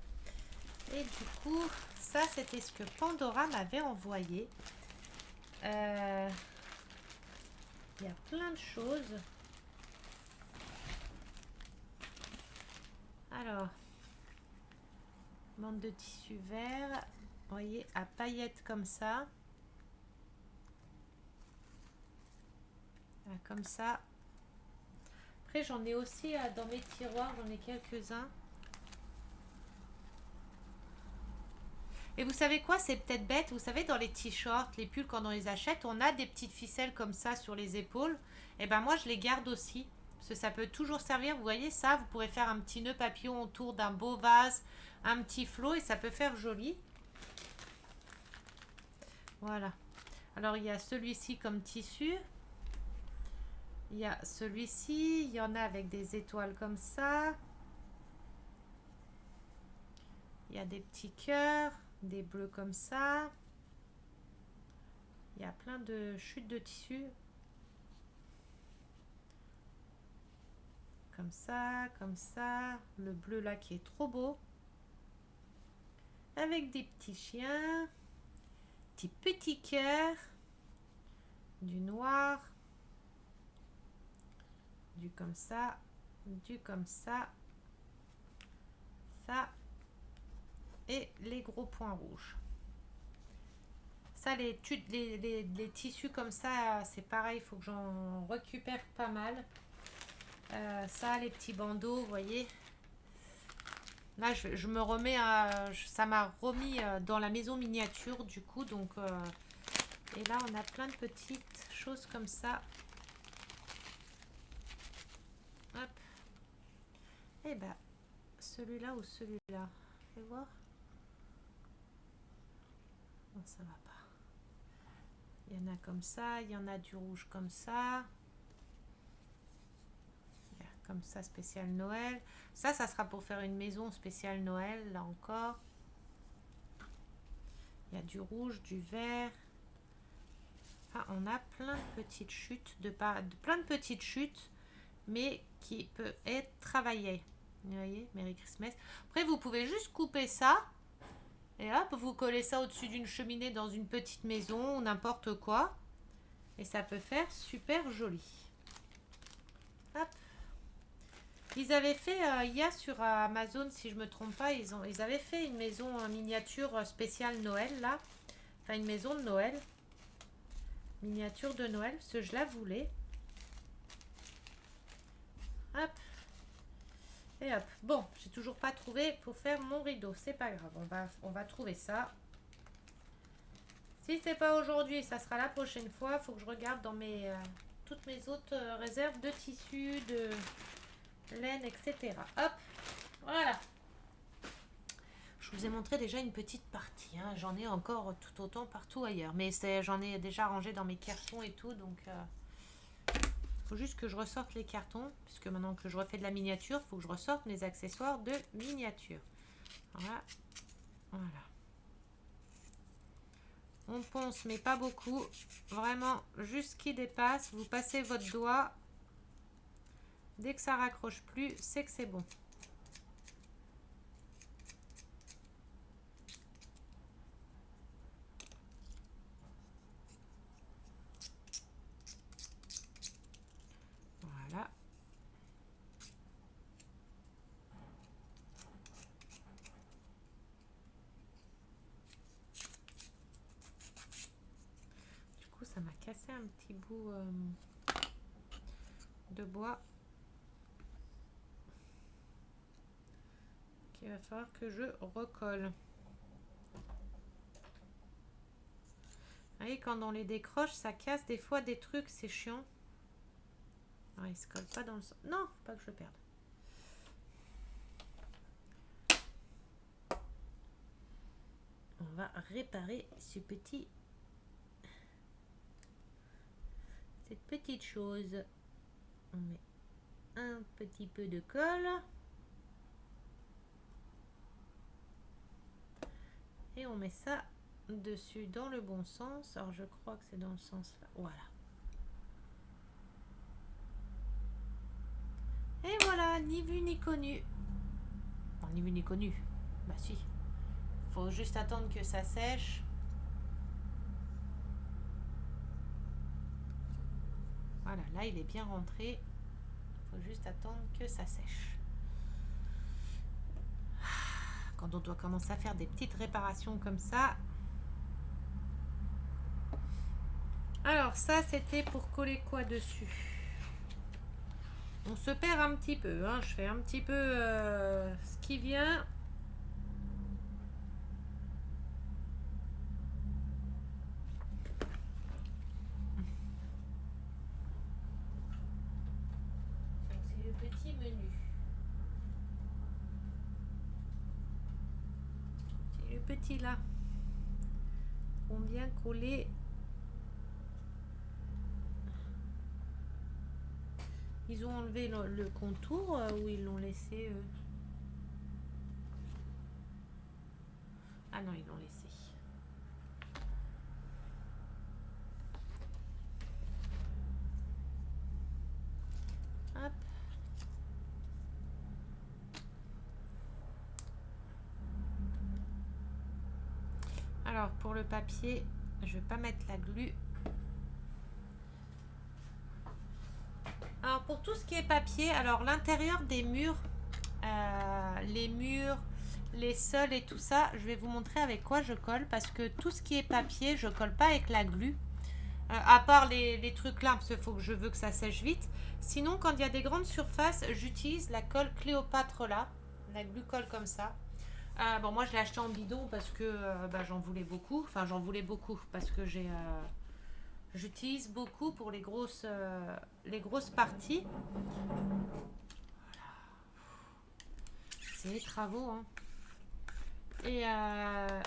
Et du coup, ça, c'était ce que Pandora m'avait envoyé. Il y a plein de choses. Alors, bande de tissu vert. Vous voyez, à paillettes comme ça. Voilà, comme ça. Après, j'en ai aussi dans mes tiroirs, j'en ai quelques-uns. Et vous savez quoi, c'est peut-être bête. Vous savez, dans les t-shirts, les pulls, quand on les achète, on a des petites ficelles comme ça sur les épaules. Et ben moi, je les garde aussi. Parce que ça peut toujours servir. Vous voyez ça, vous pourrez faire un petit nœud papillon autour d'un beau vase, un petit flot, et ça peut faire joli. Voilà. Alors, il y a celui-ci comme tissu. Il y a celui-ci. Il y en a avec des étoiles comme ça. Il y a des petits cœurs, des bleus comme ça. Il y a plein de chutes de tissu. Comme ça. Le bleu là qui est trop beau. Avec des petits chiens. Des petits cœurs. Du noir. Du comme ça. Du comme ça. Ça. Et les gros points rouges. Ça, les tissus comme ça, c'est pareil, il faut que j'en récupère pas mal. Ça, les petits bandeaux, vous voyez. Là, je me remets ça m'a remis dans la maison miniature, du coup. Donc, et là, on a plein de petites choses comme ça. Hop. Et ben, celui-là ou celui-là. Fais voir. Non, ça va pas. Il y en a comme ça, il y en a du rouge comme ça. Comme ça, spécial Noël. Ça sera pour faire une maison spéciale Noël, là encore. Il y a du rouge, du vert. Enfin, on a plein de petites chutes, plein de petites chutes, mais qui peut être travaillées. Vous voyez, Merry Christmas. Après, vous pouvez juste couper ça. Et hop, vous collez ça au-dessus d'une cheminée dans une petite maison ou n'importe quoi. Et ça peut faire super joli. Hop. Ils avaient fait, il y a sur Amazon, si je me trompe pas, ils avaient fait une maison en miniature spéciale Noël, là. Enfin, une maison de Noël. Miniature de Noël, parce que je la voulais. Hop. Et hop. Bon, j'ai toujours pas trouvé pour faire mon rideau. C'est pas grave, on va trouver ça. Si c'est pas aujourd'hui, ça sera la prochaine fois. Faut que je regarde dans toutes mes autres réserves de tissus, de laine, etc. Hop, voilà. Je vous ai montré déjà une petite partie. Hein. J'en ai encore tout autant partout ailleurs. Mais j'en ai déjà rangé dans mes cartons et tout. Donc, faut juste que je ressorte les cartons. Puisque maintenant que je refais de la miniature, il faut que je ressorte mes accessoires de miniature. Voilà. Voilà. On ponce, mais pas beaucoup. Vraiment, juste ce qui dépasse. Vous passez votre doigt. Dès que ça raccroche plus, c'est que c'est bon. Voilà. Du coup, ça m'a cassé un petit bout de bois. Il va falloir que je recolle. Vous voyez, quand on les décroche, ça casse des fois des trucs, c'est chiant. Alors, il se colle pas dans le sens. Non, faut pas que je le perde. On va réparer cette petite chose. On met un petit peu de colle. Et on met ça dessus dans le bon sens. Alors je crois que c'est dans le sens là. Voilà. Et voilà, ni vu ni connu. Bon, ni vu ni connu. Bah si. Faut juste attendre que ça sèche. Voilà, là il est bien rentré. Faut juste attendre que ça sèche. Quand on doit commencer à faire des petites réparations comme ça. Alors ça c'était pour coller quoi dessus? On se perd un petit peu, hein. Je fais un petit peu ce qui vient. C'est le petit menu. C'est le petit là. On vient coller. Ils ont enlevé le contour ou ils l'ont laissé Ah non, ils l'ont laissé. Hop. Alors pour le papier, je vais pas mettre la glu. Alors pour tout ce qui est papier, alors l'intérieur des murs, les murs, les sols et tout ça, je vais vous montrer avec quoi je colle parce que tout ce qui est papier, je colle pas avec la glu. À part les trucs là, parce qu'il faut que je veux que ça sèche vite. Sinon, quand il y a des grandes surfaces, j'utilise la colle Cléopâtre là, la glu colle comme ça. Bon, moi je l'ai acheté en bidon parce que j'en voulais beaucoup. Enfin, j'en voulais beaucoup parce que j'utilise beaucoup pour les grosses parties. C'est les travaux, hein. Et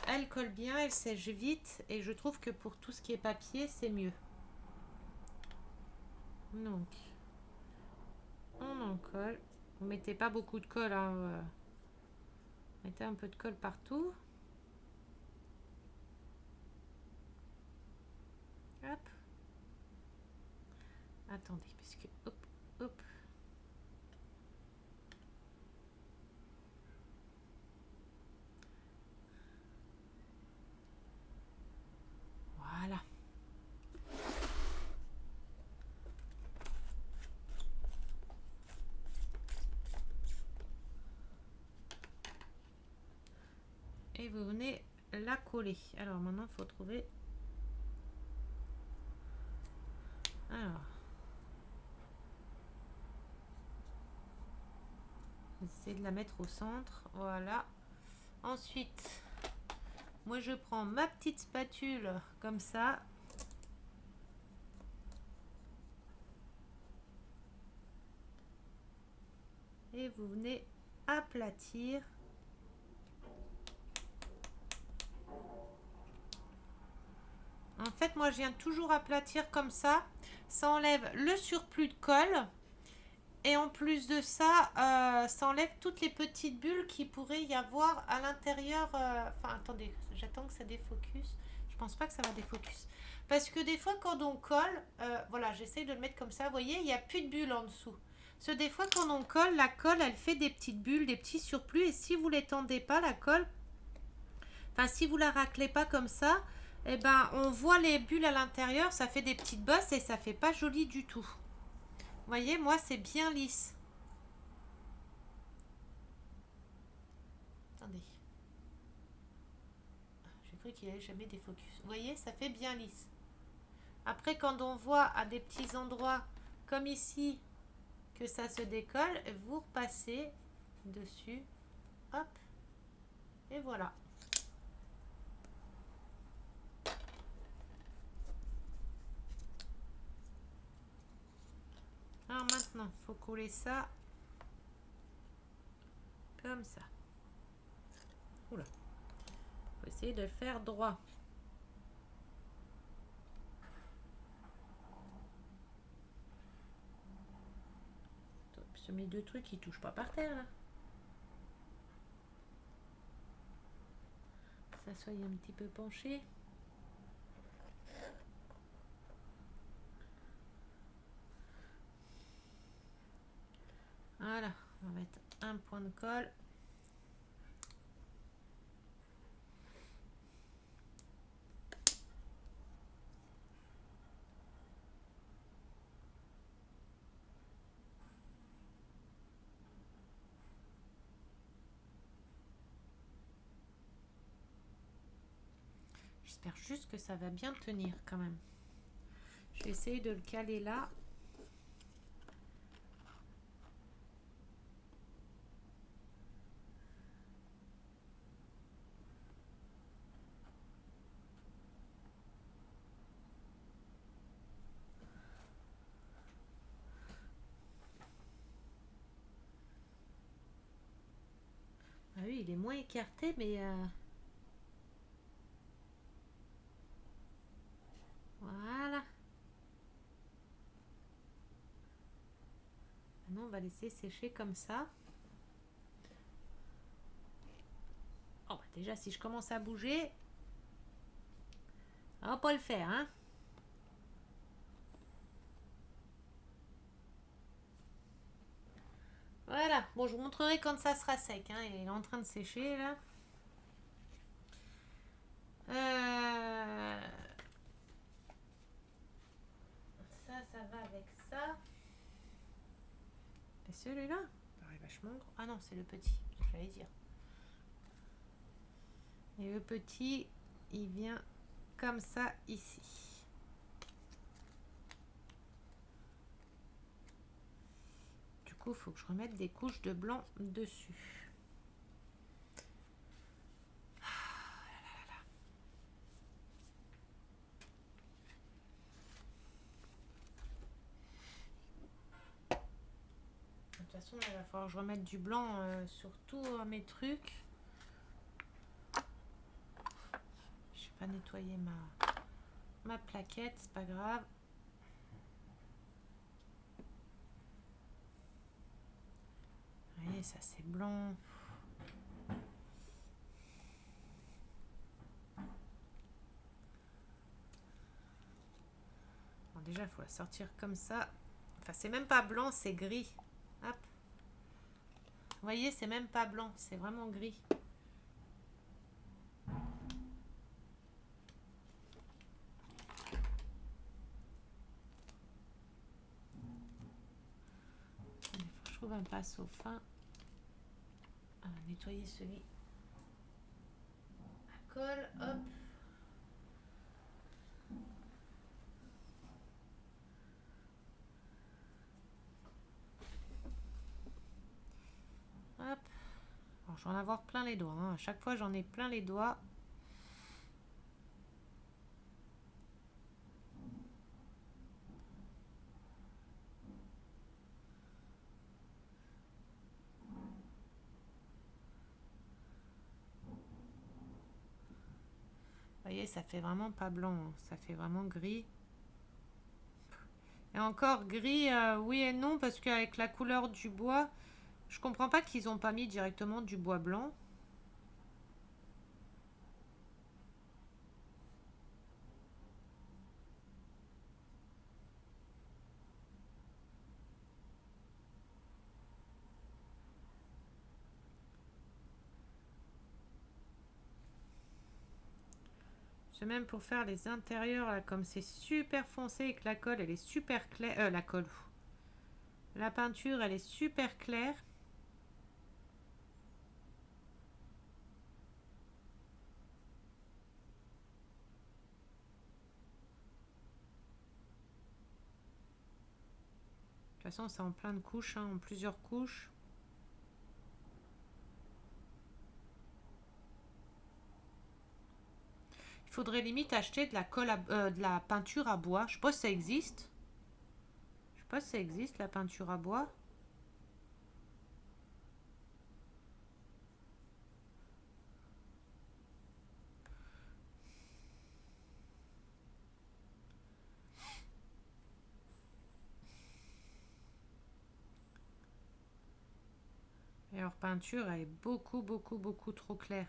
elle colle bien, elle sèche vite. Et je trouve que pour tout ce qui est papier, c'est mieux. Donc, on en colle. Vous mettez pas beaucoup de colle, hein. Mettez un peu de colle partout. Hop. Attendez, parce que hop, hop. Voilà. Et vous venez la coller. Alors maintenant, il faut trouver. Alors. Essayez de la mettre au centre. Voilà. Ensuite, moi je prends ma petite spatule comme ça. Et vous venez aplatir. En fait, moi je viens toujours aplatir comme ça. Ça enlève le surplus de colle. Et en plus de ça, ça enlève toutes les petites bulles qui pourrait y avoir à l'intérieur. Enfin, attendez, j'attends que ça défocus. Je pense pas que ça va défocus. Parce que des fois, quand on colle, voilà, j'essaie de le mettre comme ça. Vous voyez, il n'y a plus de bulles en dessous. Parce que des fois, quand on colle, la colle, elle fait des petites bulles, des petits surplus. Et si vous l'étendez pas, la colle, enfin, si vous la raclez pas comme ça, eh ben, on voit les bulles à l'intérieur. Ça fait des petites bosses et ça fait pas joli du tout. Vous voyez, moi, c'est bien lisse. Attendez. J'ai cru qu'il allait jamais des focus. Vous voyez, ça fait bien lisse. Après, quand on voit à des petits endroits, comme ici, que ça se décolle, vous repassez dessus. Hop. Et voilà. Alors maintenant, il faut coller ça comme ça. Oula. Faut essayer de le faire droit. Ce mes deux trucs qui touchent pas par terre là. Ça soit un petit peu penché. Voilà, on va mettre un point de colle. J'espère juste que ça va bien tenir quand même. Je vais essayer de le caler là. Ah oui, il est moins écarté, mais... Voilà. Maintenant, on va laisser sécher comme ça. Oh, bah déjà, si je commence à bouger, on va pas le faire, hein. Voilà. Bon, je vous montrerai quand ça sera sec, hein. Il est en train de sécher, là. Ça va avec ça. Et celui-là, il est vachement gros. Ah non, c'est le petit, j'allais dire. Et le petit, il vient comme ça ici. Du coup, il faut que je remette des couches de blanc dessus. De toute façon, il va falloir que je remette du blanc sur tous mes trucs. Je n'ai pas nettoyé ma plaquette, c'est pas grave. Vous voyez, ça c'est blanc. Bon, déjà, il faut la sortir comme ça. Enfin, c'est même pas blanc, c'est gris. Hop. Vous voyez, c'est même pas blanc, c'est vraiment gris. Il faut que je trouve un pinceau fin. Nettoyer celui à colle, hop. Hop. Alors, je vais en avoir plein les doigts, hein. À chaque fois, j'en ai plein les doigts. Vous voyez, ça fait vraiment pas blanc, hein. Ça fait vraiment gris. Et encore gris, oui et non, parce qu'avec la couleur du bois, je comprends pas qu'ils ont pas mis directement du bois blanc. C'est même pour faire les intérieurs, là, comme c'est super foncé et que la colle, elle est super claire. La colle. La peinture, elle est super claire. De toute façon, c'est en plein de couches, hein, en plusieurs couches. Il faudrait limite acheter de la colle de la peinture à bois. Je sais pas si ça existe. Je sais pas si ça existe, la peinture à bois. Et leur peinture, elle est beaucoup, beaucoup, beaucoup trop claire.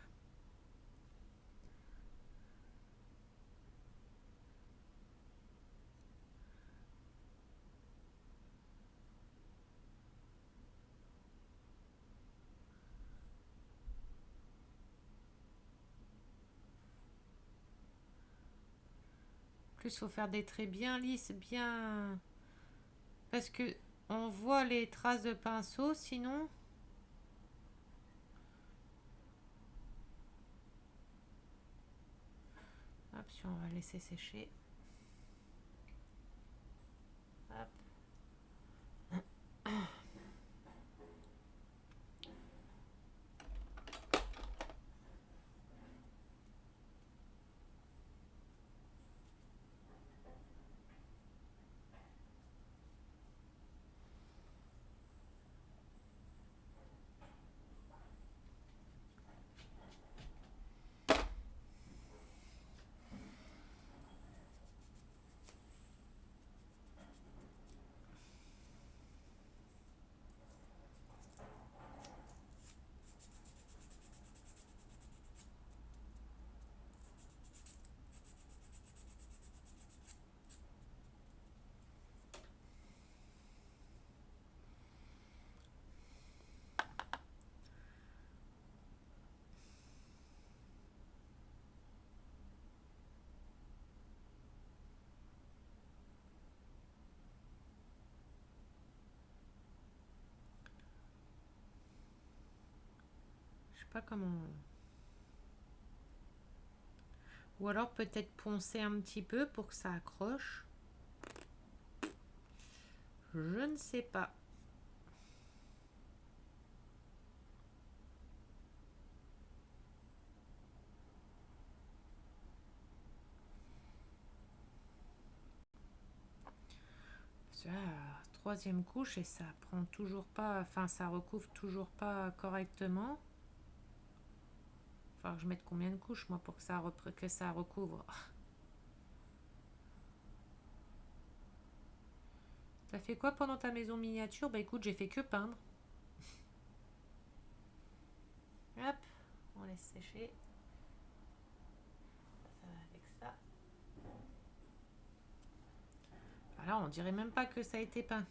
En plus, il faut faire des traits bien lisses, bien... Parce que on voit les traces de pinceau, sinon... Hop. Hop, si on va laisser sécher. Hop. Je sais pas comment. Ou alors peut-être poncer un petit peu pour que ça accroche. Je ne sais pas. Parce que là, troisième couche et ça prend toujours pas, enfin ça recouvre toujours pas correctement. Faut que je mette combien de couches moi pour que ça recouvre. T'as fait quoi pendant ta maison miniature? Bah écoute, j'ai fait que peindre. Hop, on laisse sécher. Ça va avec ça. Alors on dirait même pas que ça a été peint.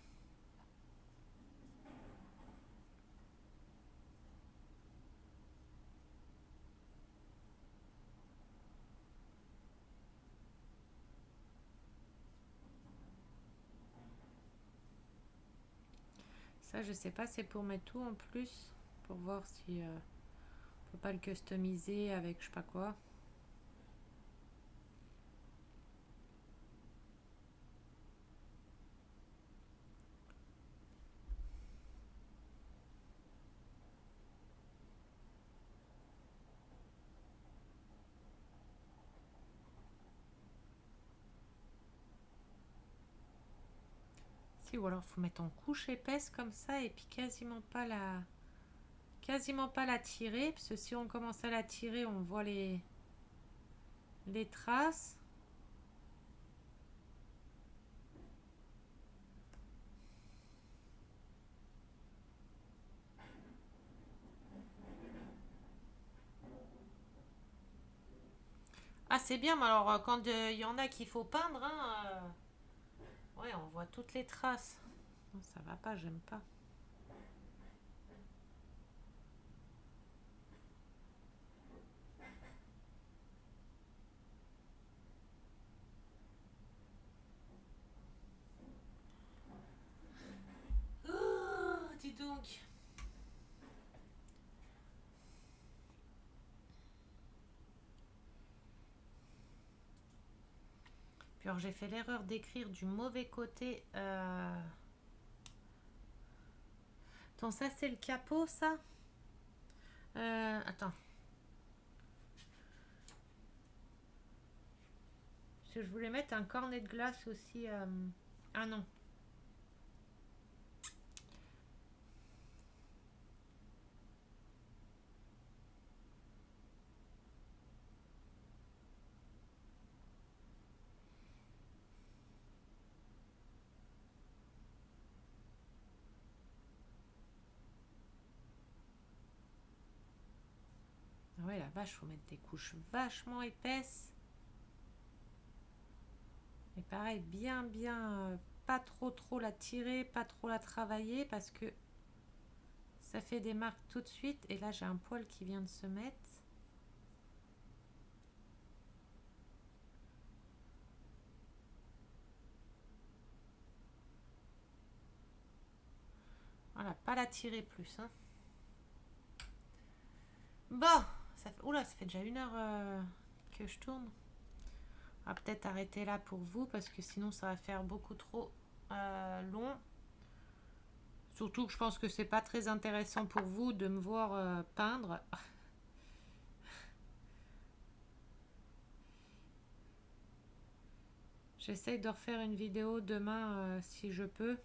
Ça je sais pas, c'est pour mettre tout en plus. Pour voir si on peut pas le customiser avec je sais pas quoi. Si, ou alors faut mettre en couche épaisse comme ça et puis quasiment pas la tirer, parce que si on commence à la tirer, on voit les traces. Ah, c'est bien, mais alors quand il y en a qu'il faut peindre, hein, ouais, on voit toutes les traces. Non, ça va pas, j'aime pas. Oh, dis donc. Puis alors j'ai fait l'erreur d'écrire du mauvais côté. Attends, ça c'est le capot, ça. Attends. Parce que je voulais mettre un cornet de glace aussi. Ah non. Ah ouais, la vache, faut mettre des couches vachement épaisses. Et pareil, bien, pas trop la tirer, pas trop la travailler parce que ça fait des marques tout de suite. Et là, j'ai un poil qui vient de se mettre. Voilà, pas la tirer plus. Hein. Bon, ça fait, oula, ça fait déjà 1 heure que je tourne. On va peut-être arrêter là pour vous parce que sinon ça va faire beaucoup trop long. Surtout que je pense que c'est pas très intéressant pour vous de me voir peindre. J'essaye de refaire une vidéo demain si je peux.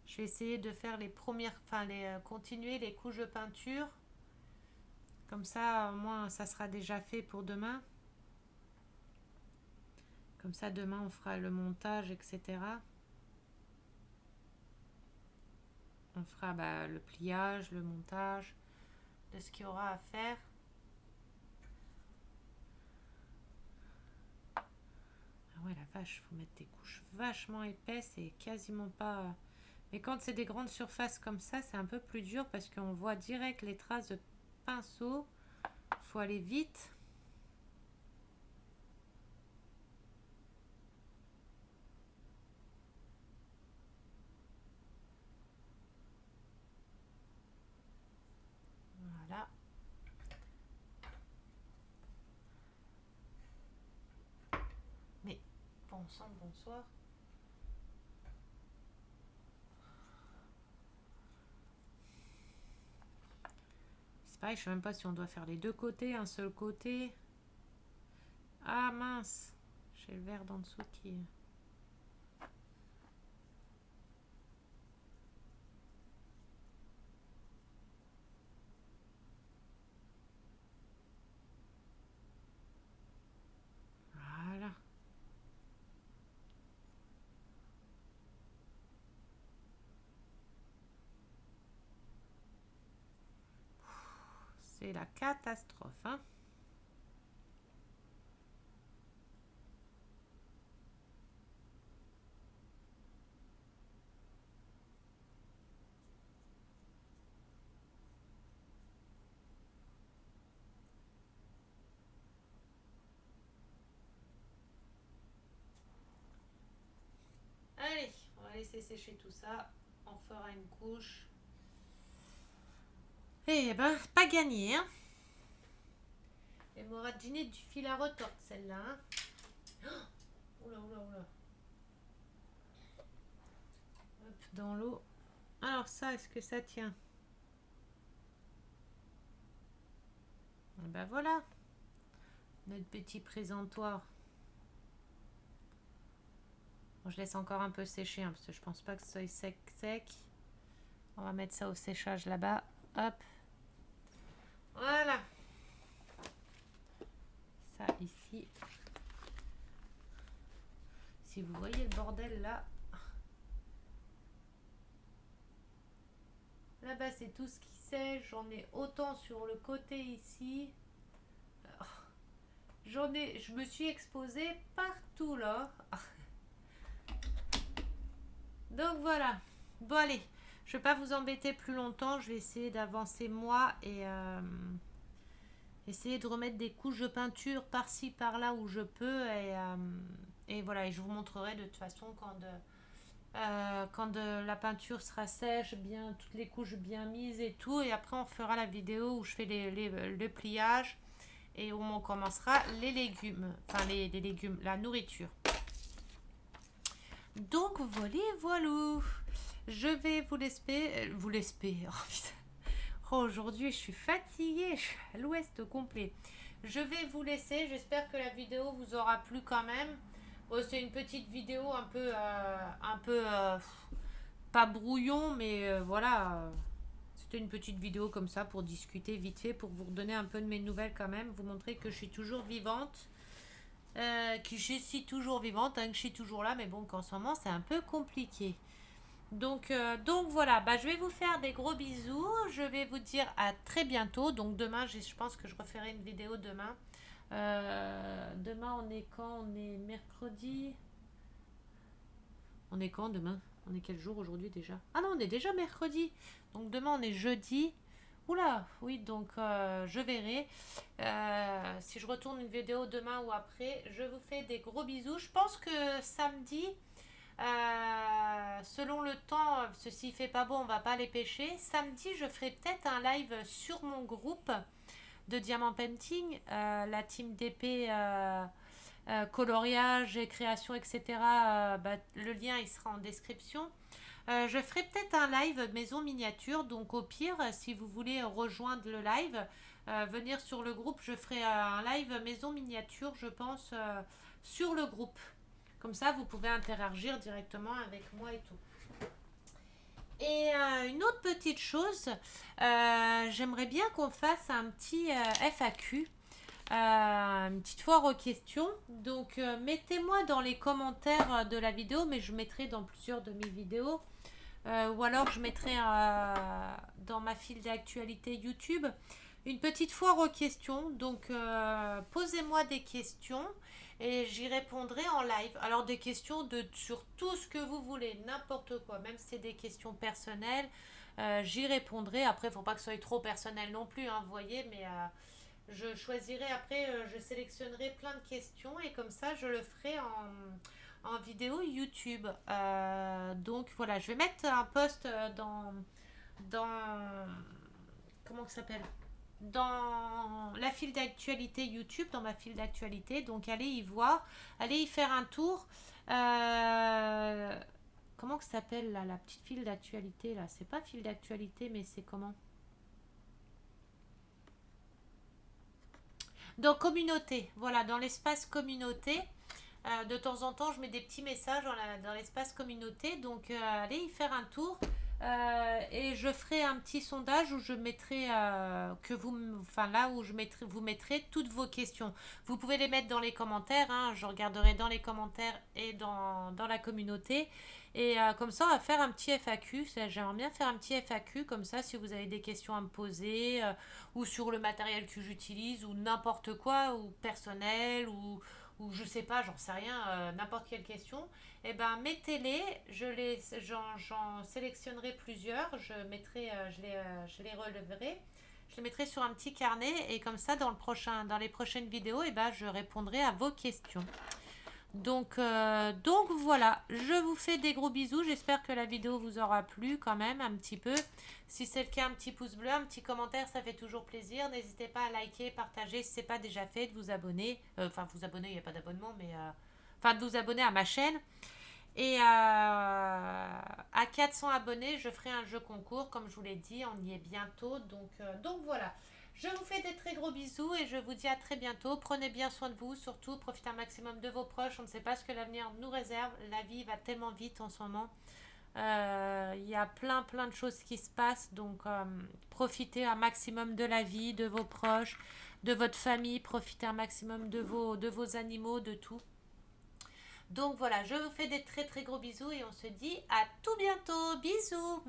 Je vais essayer de faire les premières, enfin continuer les couches de peinture. Comme ça, au moins, ça sera déjà fait pour demain. Comme ça, demain, on fera le montage, etc. On fera le pliage, le montage de ce qu'il y aura à faire. Ah ouais, la vache, faut mettre des couches vachement épaisses et quasiment pas... Mais quand c'est des grandes surfaces comme ça, c'est un peu plus dur parce qu'on voit direct les traces de pinceau. Faut aller vite. Voilà. Mais bon sang, bonsoir. C'est pareil, je sais même pas si on doit faire les deux côtés, un seul côté. Ah mince, j'ai le verre d'en dessous qui... Voilà. C'est la catastrophe, hein. Allez, on va laisser sécher tout ça. On refera une couche. Eh ben, pas gagné, hein. Elle m'aura dîné du fil à retordre, celle-là, hein. Oh, oula, oula, oula. Hop, dans l'eau. Alors ça, est-ce que ça tient? Et ben voilà. Notre petit présentoir. Bon, je laisse encore un peu sécher, hein, parce que je pense pas que ce soit sec, sec. On va mettre ça au séchage là-bas. Hop. Voilà. Ça ici. Si vous voyez le bordel là. Là-bas, c'est tout ce qui sèche. J'en ai autant sur le côté ici. Je me suis exposée partout là. Donc voilà. Bon allez, je vais pas vous embêter plus longtemps. Je vais essayer d'avancer moi et essayer de remettre des couches de peinture par-ci par-là où je peux et voilà. Et je vous montrerai de toute façon quand la peinture sera sèche, bien toutes les couches bien mises et tout. Et après on fera la vidéo où je fais le pliage et où on commencera les légumes, enfin les légumes, la nourriture. Donc voilà. Je vais vous laisser. Oh, aujourd'hui, je suis fatiguée. Je suis à l'ouest complet. Je vais vous laisser. J'espère que la vidéo vous aura plu quand même. Bon, c'est une petite vidéo un peu pas brouillon, mais voilà. C'était une petite vidéo comme ça pour discuter vite fait, pour vous redonner un peu de mes nouvelles quand même. Vous montrer que je suis toujours vivante. Que je suis toujours vivante, hein, que je suis toujours là, mais bon, qu'en ce moment c'est un peu compliqué. Donc voilà, je vais vous faire des gros bisous. Je vais vous dire à très bientôt. Donc demain, je pense que je referai une vidéo demain. Demain, on est quand? On est mercredi. On est quand demain? On est quel jour aujourd'hui déjà? Ah non, on est déjà mercredi. Donc demain, on est jeudi. Oula, oui, donc je verrai. Si je retourne une vidéo demain ou après, je vous fais des gros bisous. Je pense que samedi, selon le temps, s'il fait pas beau, on va pas aller pêcher. Samedi, je ferai peut-être un live sur mon groupe de Diamant Painting, la team DP coloriage et création, etc., bah, le lien il sera en description. Je ferai peut-être un live maison miniature, donc au pire, si vous voulez rejoindre le live, venir sur le groupe, je ferai un live maison miniature, je pense, sur le groupe. Comme ça, vous pouvez interagir directement avec moi et tout. Et une autre petite chose, j'aimerais bien qu'on fasse un petit FAQ, une petite foire aux questions. Donc, mettez-moi dans les commentaires de la vidéo, mais je mettrai dans plusieurs de mes vidéos. Ou alors, je mettrai dans ma file d'actualité YouTube une petite foire aux questions. Donc, posez-moi des questions et j'y répondrai en live. Alors, des questions sur tout ce que vous voulez, n'importe quoi, même si c'est des questions personnelles, j'y répondrai. Après, il ne faut pas que ce soit trop personnel non plus, hein, vous voyez, mais je choisirai après, je sélectionnerai plein de questions et comme ça, je le ferai en vidéo YouTube. Donc, voilà, je vais mettre un post dans comment ça s'appelle, dans la file d'actualité YouTube, dans ma file d'actualité. Donc allez y voir, allez y faire un tour. Comment ça s'appelle là, la petite file d'actualité là? C'est pas file d'actualité, mais c'est comment? Dans communauté, voilà, dans l'espace communauté. De temps en temps, je mets des petits messages dans l'espace communauté. Donc, allez y faire un tour. Et je ferai un petit sondage où je mettrai enfin là où vous mettrez toutes vos questions. Vous pouvez les mettre dans les commentaires, hein, je regarderai dans les commentaires et dans la communauté. Et comme ça, on va faire un petit FAQ. J'aimerais bien faire un petit FAQ comme ça, si vous avez des questions à me poser, ou sur le matériel que j'utilise, ou n'importe quoi, ou personnel, ou je sais pas, j'en sais rien, n'importe quelle question, eh ben mettez-les, j'en sélectionnerai plusieurs, je les releverai, je les mettrai sur un petit carnet et comme ça dans les prochaines vidéos, eh ben je répondrai à vos questions. Donc voilà, je vous fais des gros bisous. J'espère que la vidéo vous aura plu quand même un petit peu. Si c'est le cas, un petit pouce bleu, un petit commentaire, ça fait toujours plaisir. N'hésitez pas à liker, partager si ce n'est pas déjà fait, de vous abonner. Enfin, vous abonner, il n'y a pas d'abonnement, mais... Enfin, de vous abonner à ma chaîne. Et à 400 abonnés, je ferai un jeu concours, comme je vous l'ai dit, on y est bientôt. Donc voilà. Je vous fais des très gros bisous et je vous dis à très bientôt. Prenez bien soin de vous, surtout profitez un maximum de vos proches. On ne sait pas ce que l'avenir nous réserve. La vie va tellement vite en ce moment. Il y a plein de choses qui se passent. Donc profitez un maximum de la vie, de vos proches, de votre famille. Profitez un maximum de vos animaux, de tout. Donc voilà, je vous fais des très très gros bisous et on se dit à tout bientôt. Bisous.